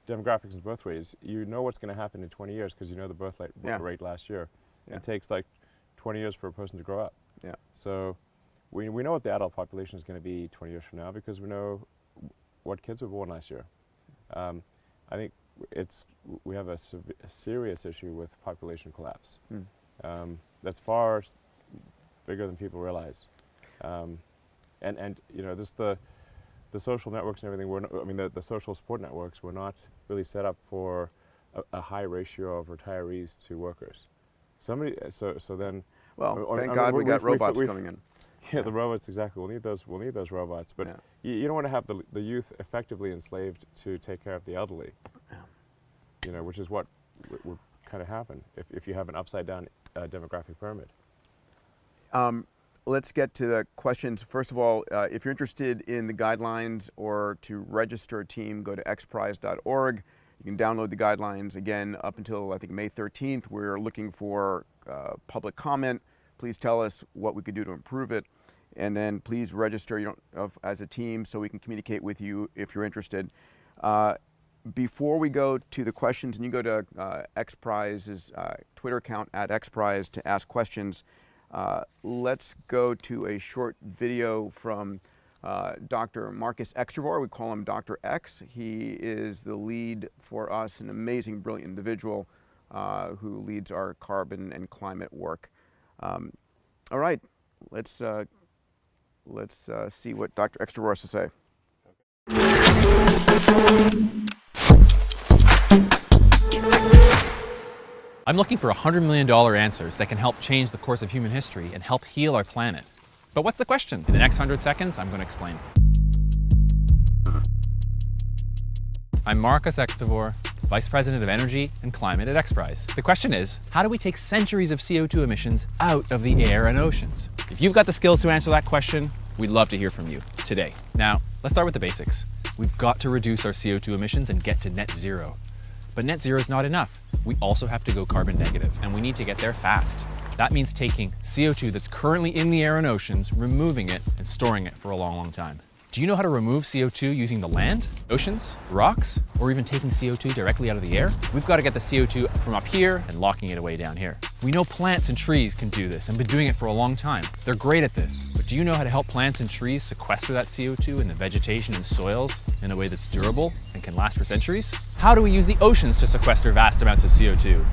demographics and birth rates, you know what's going to happen in 20 years because you know the birth rate last year. Yeah. It takes like 20 years for a person to grow up. Yeah. So we know what the adult population is going to be 20 years from now because we know what kids were born last year. I think we have a serious issue with population collapse. That's far bigger than people realize. And you know, this the social networks and everything. The social support networks were not really set up for a high ratio of retirees to workers. So then. Well, thank God we got robots coming in. Yeah, the robots, exactly. We'll need those robots, but you don't want to have the youth effectively enslaved to take care of the elderly. You know, which is what would kind of happen if you have an upside down demographic pyramid. Let's get to the questions. First of all, if you're interested in the guidelines or to register a team, go to xprize.org. You can download the guidelines. Again, up until I think May 13th, we're looking for public comment. Please tell us what we could do to improve it. And then please register as a team so we can communicate with you if you're interested. Before we go to the questions, and you go to XPRIZE's Twitter account at XPRIZE to ask questions, let's go to a short video from Dr. Marcus Extravor. We call him Dr. X. He is the lead for us, an amazing, brilliant individual who leads our carbon and climate work. All right, let's see what Dr. Extravor has to say. I'm looking for $100 million answers that can help change the course of human history and help heal our planet. But what's the question? In the next 100 seconds, I'm going to explain. I'm Marcus Extravor, Vice President of Energy and Climate at XPRIZE. The question is, how do we take centuries of CO2 emissions out of the air and oceans? If you've got the skills to answer that question, we'd love to hear from you today. Now, let's start with the basics. We've got to reduce our CO2 emissions and get to net zero. But net zero is not enough. We also have to go carbon negative, and we need to get there fast. That means taking CO2 that's currently in the air and oceans, removing it, and storing it for a long, long time. Do you know how to remove CO2 using the land, oceans, rocks, or even taking CO2 directly out of the air? We've got to get the CO2 from up here and locking it away down here. We know plants and trees can do this and been doing it for a long time. They're great at this, but do you know how to help plants and trees sequester that CO2 in the vegetation and soils in a way that's durable and can last for centuries? How do we use the oceans to sequester vast amounts of CO2?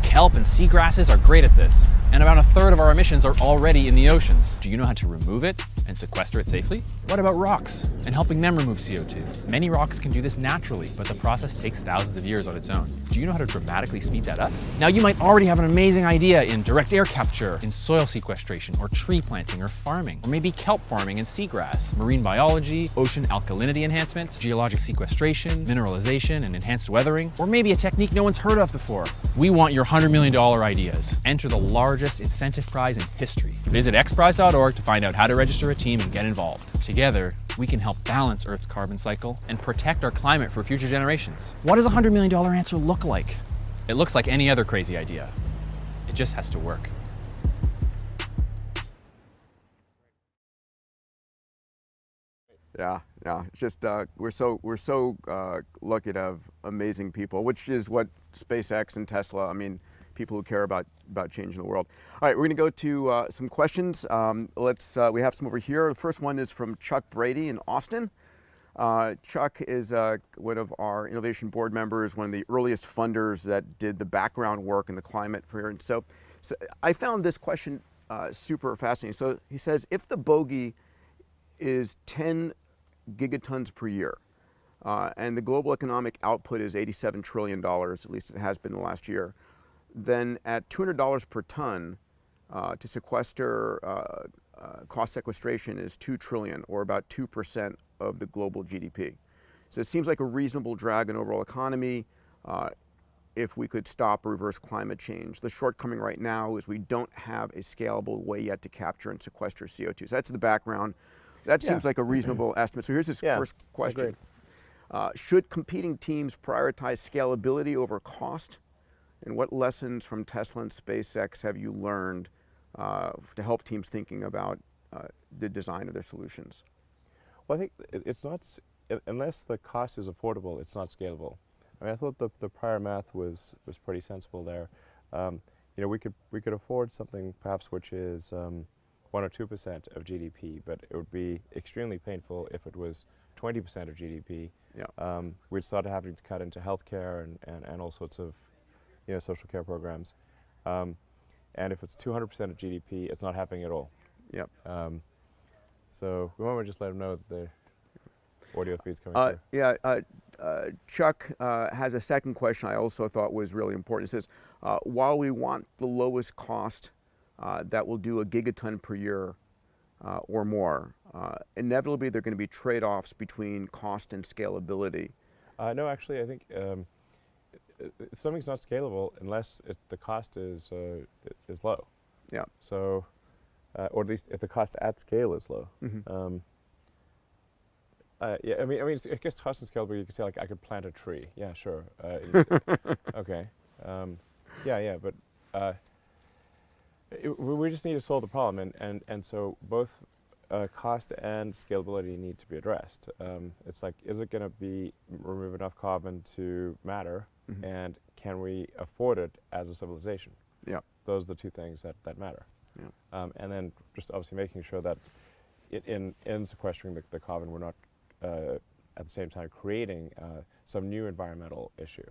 Kelp and seagrasses are great at this, and about 1/3 of our emissions are already in the oceans. Do you know how to remove it and sequester it safely? What about rocks and helping them remove CO2? Many rocks can do this naturally, but the process takes thousands of years on its own. Do you know how to dramatically speed that up? Now, you might already have an amazing idea in direct air capture, in soil sequestration, or tree planting or farming, or maybe kelp farming and seagrass, marine biology, ocean alkalinity enhancement, geologic sequestration, mineralization, and enhanced weathering, or maybe a technique no one's heard of before. We want your $100 million ideas. Enter the largest incentive prize in history. Visit xprize.org to find out how to register a team and get involved. Together, we can help balance Earth's carbon cycle and protect our climate for future generations. What does a $100 million answer look like? It looks like any other crazy idea. It just has to work. Yeah, it's just we're so lucky to have amazing people, which is what SpaceX and Tesla. I mean, people who care about changing the world. All right, we're going to go to some questions. We have some over here. The first one is from Chuck Brady in Austin. Chuck is one of our innovation board members, one of the earliest funders that did the background work in the climate for here. And so I found this question super fascinating. So he says, if the bogey is 10 gigatons per year, and the global economic output is $87 trillion, at least it has been the last year, then at $200 per ton to sequester, cost sequestration is $2 trillion, or about 2% of the global GDP. So it seems like a reasonable drag on overall economy if we could stop or reverse climate change. The shortcoming right now is we don't have a scalable way yet to capture and sequester CO2. So that's the background. That seems like a reasonable estimate. So here's his first question. Should competing teams prioritize scalability over cost? And what lessons from Tesla and SpaceX have you learned to help teams thinking about the design of their solutions? Well, I think it's not, unless the cost is affordable, it's not scalable. I mean, I thought the prior math was pretty sensible there. You know, we could afford something perhaps which is 1 or 2% of GDP, but it would be extremely painful if it was 20% of GDP. Yeah. We'd start having to cut into healthcare and all sorts of, you know, social care programs. And if it's 200% of GDP, it's not happening at all. Yep. So we want to just let them know that the audio feed's coming through. Yeah, Chuck has a second question I also thought was really important. It says, while we want the lowest cost that will do a gigaton per year or more, inevitably there are going to be trade-offs between cost and scalability. No, actually, I think something's not scalable unless the cost is low. Yeah. So, or at least if the cost at scale is low. Mm-hmm. Yeah, I mean, I guess cost and scalable. You could say like I could plant a tree. Yeah, sure. Okay. Yeah, but we just need to solve the problem, and so both cost and scalability need to be addressed. It's like, is it going to remove enough carbon to matter, Mm-hmm. and can we afford it as a civilization? Yeah. Those are the two things that matter. Yeah. And then just obviously making sure that in sequestering the carbon, we're not at the same time creating some new environmental issue.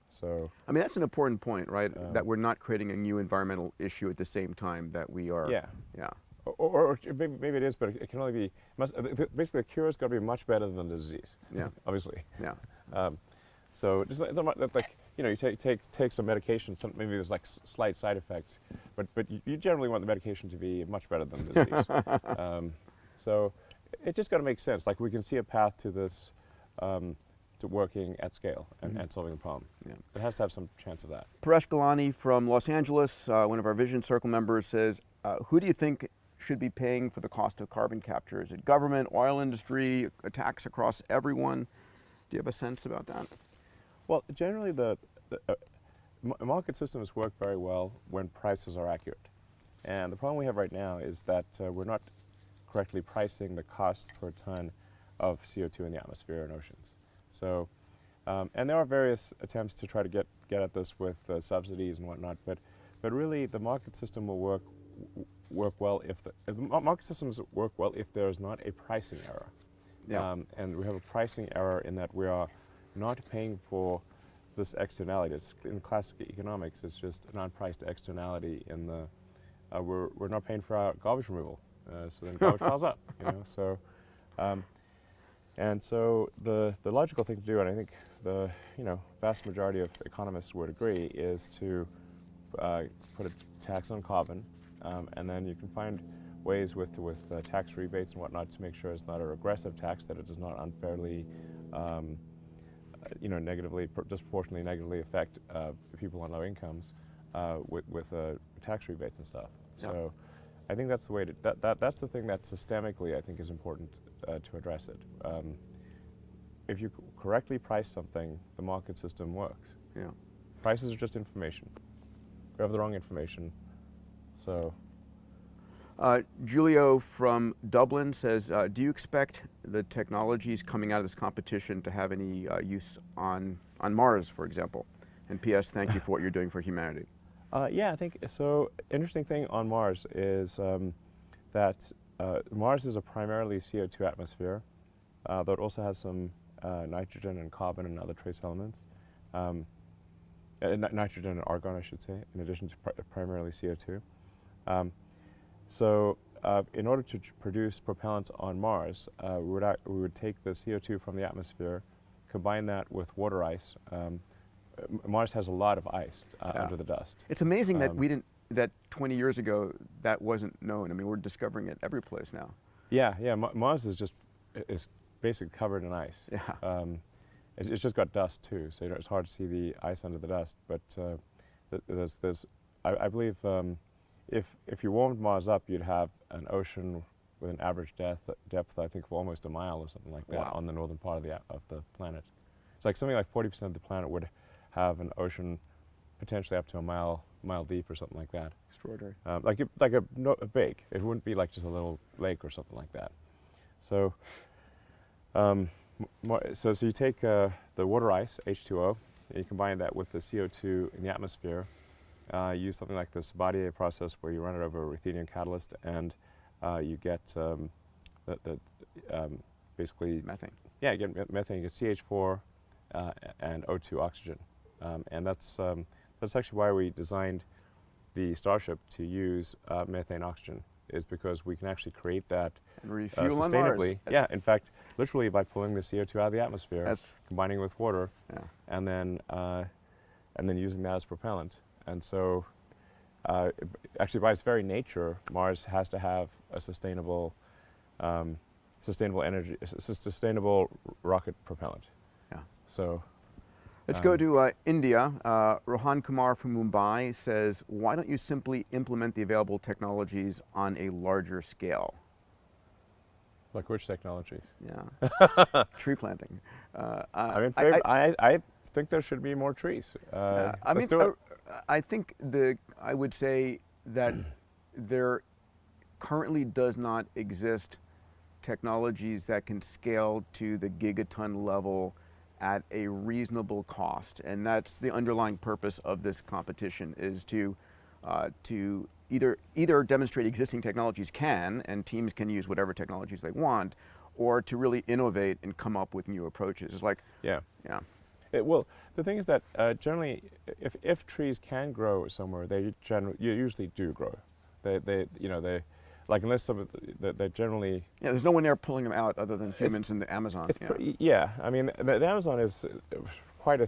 So I mean, that's an important point, right? That we're not creating a new environmental issue at the same time that we are. yeah. Yeah. Or maybe it is, but it can only be, basically the cure has got to be much better than the disease. Yeah. Obviously. Yeah. So just like, you know, you take some medication, maybe there's like slight side effects, but you generally want the medication to be much better than the disease. So it just got to make sense. Like we can see a path to this, to working at scale and solving the problem. Yeah. It has to have some chance of that. Paresh Galani from Los Angeles, one of our Vision Circle members, says, who do you think should be paying for the cost of carbon capture? Is it government, oil industry, a tax across everyone? Do you have a sense about that? Well, generally the market systems work very well when prices are accurate. And the problem we have right now is that we're not correctly pricing the cost per ton of CO2 in the atmosphere and oceans. So, and there are various attempts to try to get at this with subsidies and whatnot, but really the market system will work well if market systems work well if there is not a pricing error. Yeah. And we have a pricing error in that we are not paying for this externality. In classic economics, it's just an unpriced externality in the, we're not paying for our garbage removal. So then garbage piles up, you know, so, and so the logical thing to do, and I think the, you know, vast majority of economists would agree, is to put a tax on carbon, and then you can find ways with tax rebates and whatnot to make sure it's not a regressive tax, that it does not unfairly, you know, disproportionately negatively affect people on low incomes with tax rebates and stuff. Yeah. So I think that's the way to, that's the thing that systemically I think is important to address it. If you correctly price something, the market system works. Yeah. Prices are just information. We have the wrong information, so. Julio from Dublin says, do you expect the technologies coming out of this competition to have any use on Mars, for example? And P.S., thank you for what you're doing for humanity. Yeah, I think so. Interesting thing on Mars is that Mars is a primarily CO2 atmosphere, though it also has some nitrogen and carbon and other trace elements. Nitrogen and argon, I should say, in addition to primarily CO2. So in order to produce propellant on Mars, we would take the CO2 from the atmosphere, combine that with water ice. Mars has a lot of ice under the dust. It's amazing that that 20 years ago that wasn't known. I mean, we're discovering it every place now. Yeah. Mars is basically covered in ice. Yeah. It's just got dust too, so it's hard to see the ice under the dust. But I believe if you warmed Mars up, you'd have an ocean with an average depth I think of almost a mile or something like that. Wow. On the northern part of the planet. It's like something like 40% of the planet would have an ocean potentially up to a mile mile deep or something like that. Extraordinary. A big. It wouldn't be like just a little lake or something like that. So, so you take the water ice, H2O, and you combine that with the CO2 in the atmosphere. Use something like the Sabatier process where you run it over a Ruthenian catalyst, and you get basically Methane. Yeah, you get methane. You get CH4 and O2 oxygen, and that's actually why we designed the Starship to use methane oxygen, is because we can actually create that And refuel on sustainably. Mars. Yeah, in fact, literally by pulling the CO2 out of the atmosphere, That's- combining with water, Yeah. and then using that as propellant. And so, actually, by its very nature, Mars has to have a sustainable energy, sustainable rocket propellant. Yeah. So, Let's go to India. Rohan Kumar from Mumbai says, why don't you simply implement the available technologies on a larger scale? like which technologies? Yeah. Tree planting. I think there should be more trees. Let's do it. I think I would say that there currently does not exist technologies that can scale to the gigaton level at a reasonable cost, and that's the underlying purpose of this competition, is to either demonstrate existing technologies and teams can use whatever technologies they want, or to really innovate and come up with new approaches. It's like, Yeah. yeah. Well, the thing is that generally, if trees can grow somewhere, they usually do grow. They unless they generally. Yeah, there's no one there pulling them out other than humans in the Amazon. I mean, the Amazon is quite a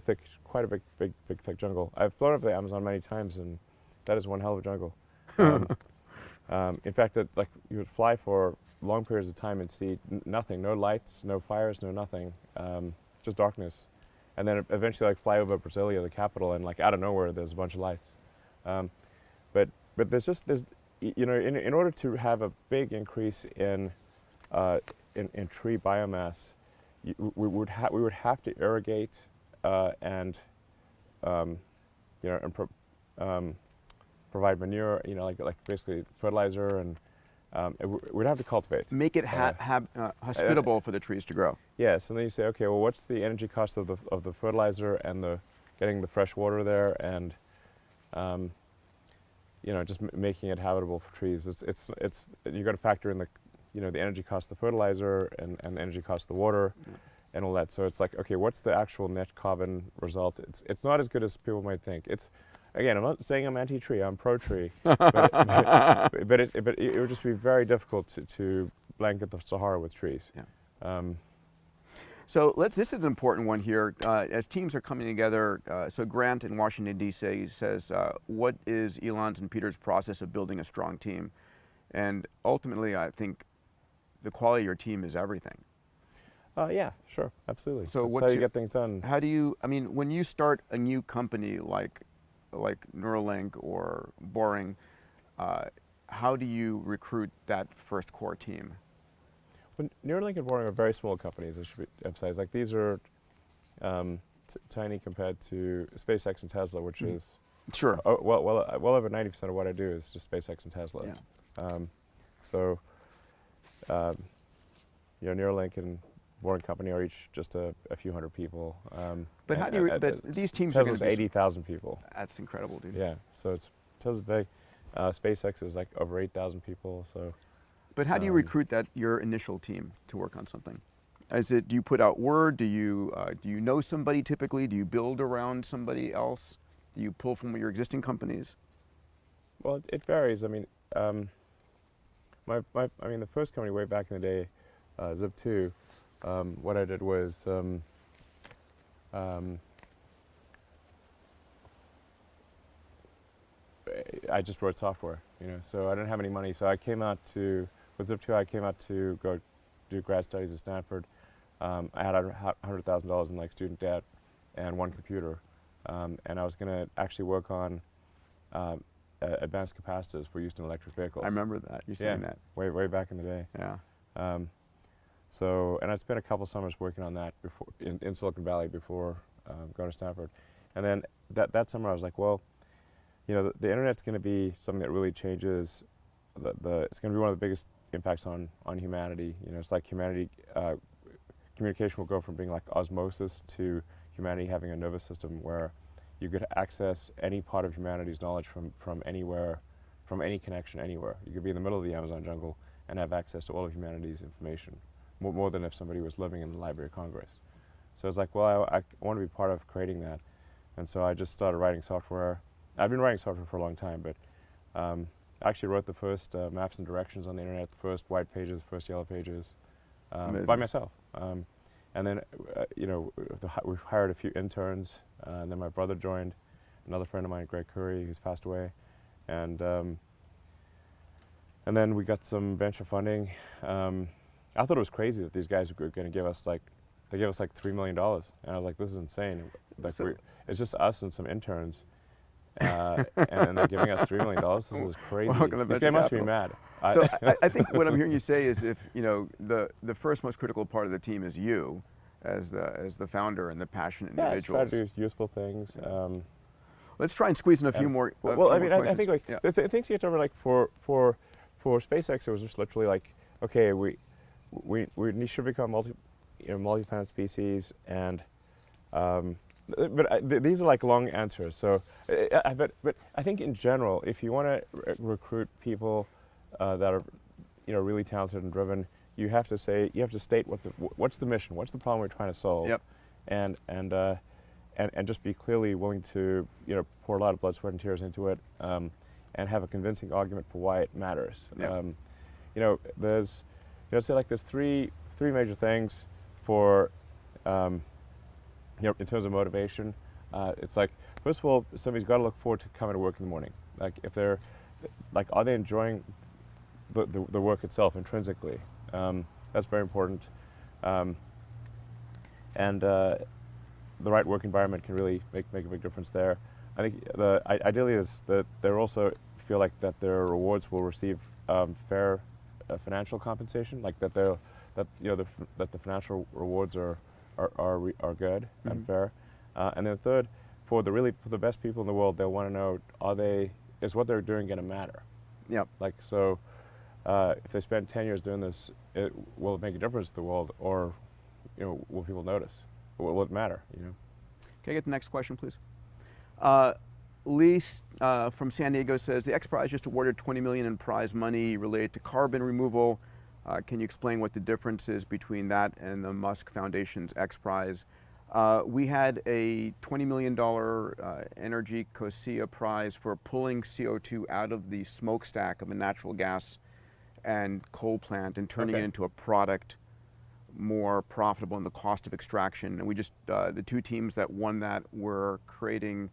big thick jungle. I've flown over the Amazon many times, and that is one hell of a jungle. In fact, you would fly for long periods of time and see nothing, no lights, no fires, no nothing, just darkness. And then eventually fly over Brasilia, the capital, and out of nowhere there's a bunch of lights. But there's in order to have a big increase in tree biomass, we would have to irrigate and provide manure, like basically fertilizer, and we'd have to cultivate. Make it hospitable for the trees to grow. Yes, and then you say, okay, well, what's the energy cost of the fertilizer and getting the fresh water there, and just making it habitable for trees. It's you got to factor in the energy cost of the fertilizer and the energy cost of the water, and all that. So it's like, okay, what's the actual net carbon result? It's not as good as people might think. Again, I'm not saying I'm anti-tree. I'm pro-tree, but it would just be very difficult to blanket the Sahara with trees. Yeah. So this is an important one here. As teams are coming together, so Grant in Washington, D.C. says, what is Elon's and Peter's process of building a strong team? And ultimately, I think the quality of your team is everything. Yeah, sure, absolutely. So that's how you get things done. How do you, when you start a new company like Neuralink or Boring, how do you recruit that first core team? Well, Neuralink and Boring are very small companies, I should be emphasized. These are tiny compared to SpaceX and Tesla, which is sure. Well over 90% of what I do is just SpaceX and Tesla. Yeah. Neuralink and Boring Company are each just a few hundred people. But how do you? But these teams Tesla's are going to 80,000 people. That's incredible, dude. Yeah, so Tesla's big. SpaceX is over 8,000 people. So. But how do you recruit your initial team to work on something? Do you put out word? Do you know somebody typically? Do you build around somebody else? Do you pull from your existing companies? Well, it varies. The first company way back in the day, Zip2, what I did was I just wrote software, so I didn't have any money. So I came out with Zip2, I came out to go do grad studies at Stanford. I had $100,000 in student debt and one computer, and I was going to actually work on advanced capacitors for use in electric vehicles. I remember that, you saying that. Way back in the day. Yeah. And I'd spent a couple summers working on that before in Silicon Valley before going to Stanford. And then that summer I was like, well, the internet's going to be something that really changes it's going to be one of the biggest impacts on humanity. It's like humanity, communication will go from being like osmosis to humanity having a nervous system where you could access any part of humanity's knowledge from anywhere, from any connection anywhere. You could be in the middle of the Amazon jungle and have access to all of humanity's information, more than if somebody was living in the Library of Congress. So it's like, well, I want to be part of creating that. And so I just started writing software. I've been writing software for a long time, but I actually wrote the first maps and directions on the internet, the first white pages, the first yellow pages, by myself. And then, we've hired a few interns, and then my brother joined, another friend of mine, Greg Curry, who's passed away. And then we got some venture funding. I thought it was crazy that these guys were going to give us they gave us like $3 million. And I was like, this is insane. Like it's just us and some interns. And they're giving us $3 million. This is crazy. They must be mad. So I think what I'm hearing you say is if, the first most critical part of the team is you as the founder and the passionate individuals. Try to do useful things. Let's try and squeeze in a few more I think like the things you have to remember, like for SpaceX, it was just literally like, okay, we should become multi-planet species, and these are like long answers. So, but I think in general, if you want to recruit people that are really talented and driven, you have to state what's the mission, what's the problem we're trying to solve, and just be clearly willing to pour a lot of blood, sweat, and tears into it, and have a convincing argument for why it matters. There's there's three major things for in terms of motivation. It's like, first of all, somebody's got to look forward to coming to work in the morning. Like if they're are they enjoying the work itself intrinsically? That's very important. And the right work environment can really make a big difference there. I think ideally is that they also feel like that their rewards will receive fair financial compensation, like that the financial rewards are good and fair. And then third, for the best people in the world, they'll want to know, is what they're doing going to matter? Yep. Like, so if they spend 10 years doing this, will it make a difference to the world, or will people notice? Will it matter? Can I get the next question, please? Lee from San Diego says, the XPRIZE just awarded $20 million in prize money related to carbon removal. Can you explain what the difference is between that and the Musk Foundation's XPRIZE? We had a $20 million Energy COSIA prize for pulling CO2 out of the smokestack of a natural gas and coal plant and turning it into a product more profitable in the cost of extraction. And we just, the two teams that won that were creating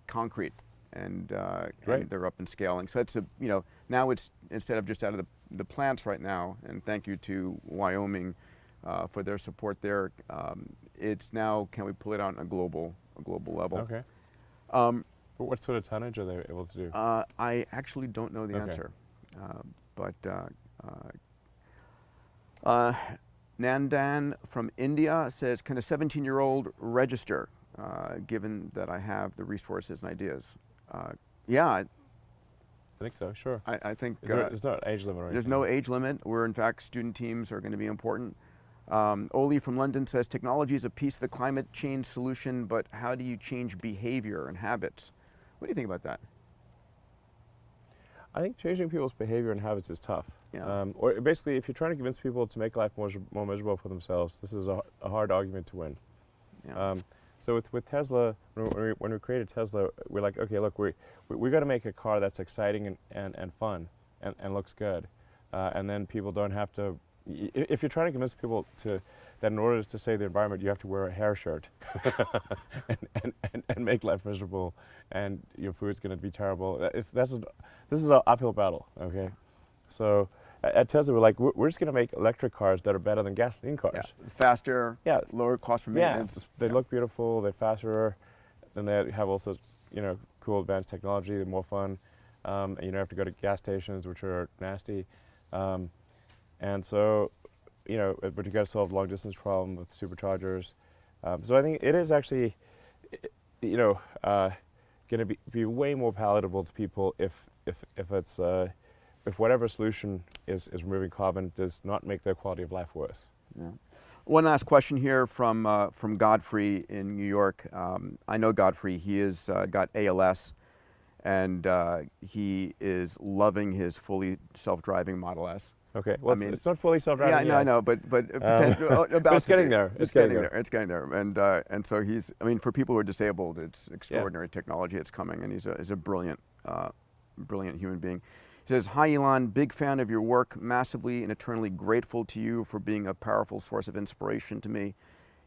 concrete, and they're up and scaling. So it's now it's, instead of just out of the plants right now, and thank you to Wyoming for their support there, it's now, can we pull it out on a global level? Okay. What sort of tonnage are they able to do? I actually don't know the answer, but Nandan from India says, can a 17-year-old register, given that I have the resources and ideas? Yeah. I think so, sure. I think there's no age limit or anything. There's no age limit, where in fact student teams are going to be important. Oli from London says, technology is a piece of the climate change solution, but how do you change behavior and habits? What do you think about that? I think changing people's behavior and habits is tough. Yeah. Or basically, if you're trying to convince people to make life more miserable for themselves, this is a hard argument to win. Yeah. So with Tesla, when we created Tesla, we're like, okay, look, we got to make a car that's exciting and fun and looks good, and then people don't have to. If you're trying to convince people that in order to save the environment, you have to wear a hair shirt and make life miserable, and your food's going to be terrible. This is an uphill battle. Okay, so at Tesla, we're like, we're just going to make electric cars that are better than gasoline cars. Yeah. Faster. Yeah. Lower cost for maintenance. They look beautiful. They're faster, and they have also cool advanced technology. They're more fun, and you don't have to go to gas stations, which are nasty. And so, but you got to solve the long distance problem with superchargers. So I think it is actually, going to be way more palatable to people if it's if whatever solution is removing carbon does not make their quality of life worse. Yeah. One last question here from Godfrey in New York. I know Godfrey. He has got ALS, and he is loving his fully self-driving Model S. Okay. Well, I mean, it's not fully self-driving. Yeah, no, I know, but it's getting there. It's getting there. It's getting there. And so he's. I mean, for people who are disabled, it's extraordinary technology that's coming, and he's a brilliant, brilliant human being. He says, "Hi Elon, big fan of your work, massively and eternally grateful to you for being a powerful source of inspiration to me.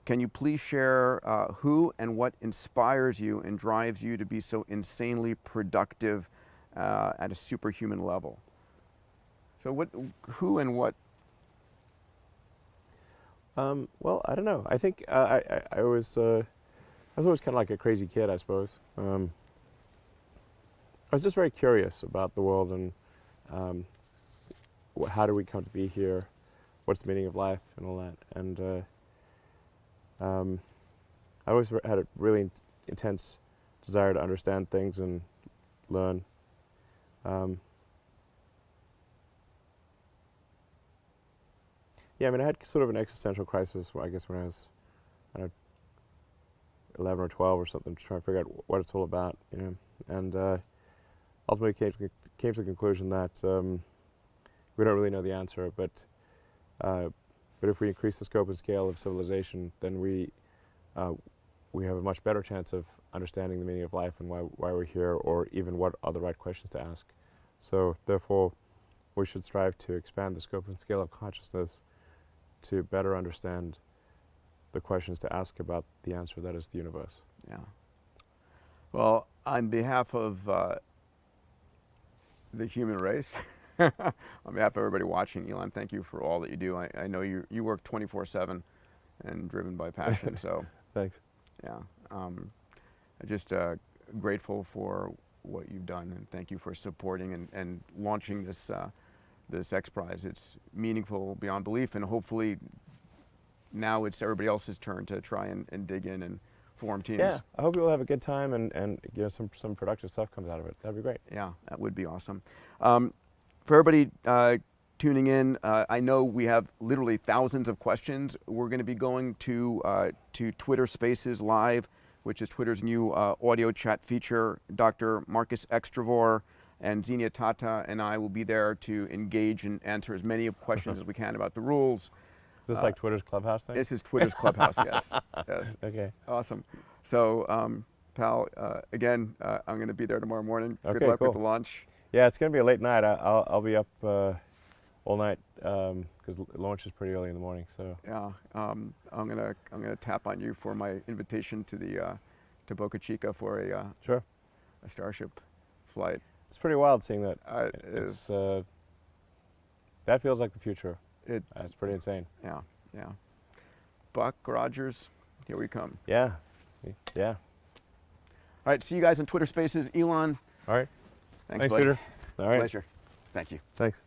Can you please share who and what inspires you and drives you to be so insanely productive at a superhuman level?" So who and what? Well, I don't know. I think I was always kind of like a crazy kid, I suppose. I was just very curious about the world and how do we come to be here? What's the meaning of life and all that? And I always had a really intense desire to understand things and learn. Yeah, I mean, I had sort of an existential crisis, I guess, when I was, I don't know, 11 or 12 or something, to try and figure out what it's all about, you know. And ultimately came to the conclusion that we don't really know the answer, but if we increase the scope and scale of civilization, then we have a much better chance of understanding the meaning of life and why we're here, or even what are the right questions to ask. So therefore, we should strive to expand the scope and scale of consciousness to better understand the questions to ask about the answer that is the universe. Yeah. Well, on behalf of the human race, on behalf of everybody watching, Elon, thank you for all that you do. I know you work 24/7 and driven by passion. So Thanks. yeah, just grateful for what you've done, and thank you for supporting and launching this this XPRIZE. It's meaningful beyond belief, and hopefully now it's everybody else's turn to try and dig in and form teams. Yeah, I hope you will have a good time and you know, some productive stuff comes out of it. That'd be great. Yeah, that would be awesome. For everybody tuning in, I know we have literally thousands of questions. We're going to be going to Twitter Spaces Live, which is Twitter's new audio chat feature. Dr. Marcus Extravor and Xenia Tata and I will be there to engage and answer as many questions as we can about the rules. Is this like Twitter's Clubhouse thing? This is Twitter's Clubhouse, yes. Yes. Okay. Awesome. So, pal, again, I'm going to be there tomorrow morning. Okay, Good luck cool. with the launch. Yeah, it's going to be a late night. I'll be up all night because launch is pretty early in the morning. So Yeah, I'm gonna tap on you for my invitation to the to Boca Chica for a sure, a Starship flight. it's pretty wild seeing that. It's that feels like the future. It's pretty insane. Yeah, yeah. Buck Rogers, here we come. Yeah, yeah. All right, see you guys on Twitter Spaces. Elon, All right. thanks Peter. All right. Pleasure. Thank you. Thanks.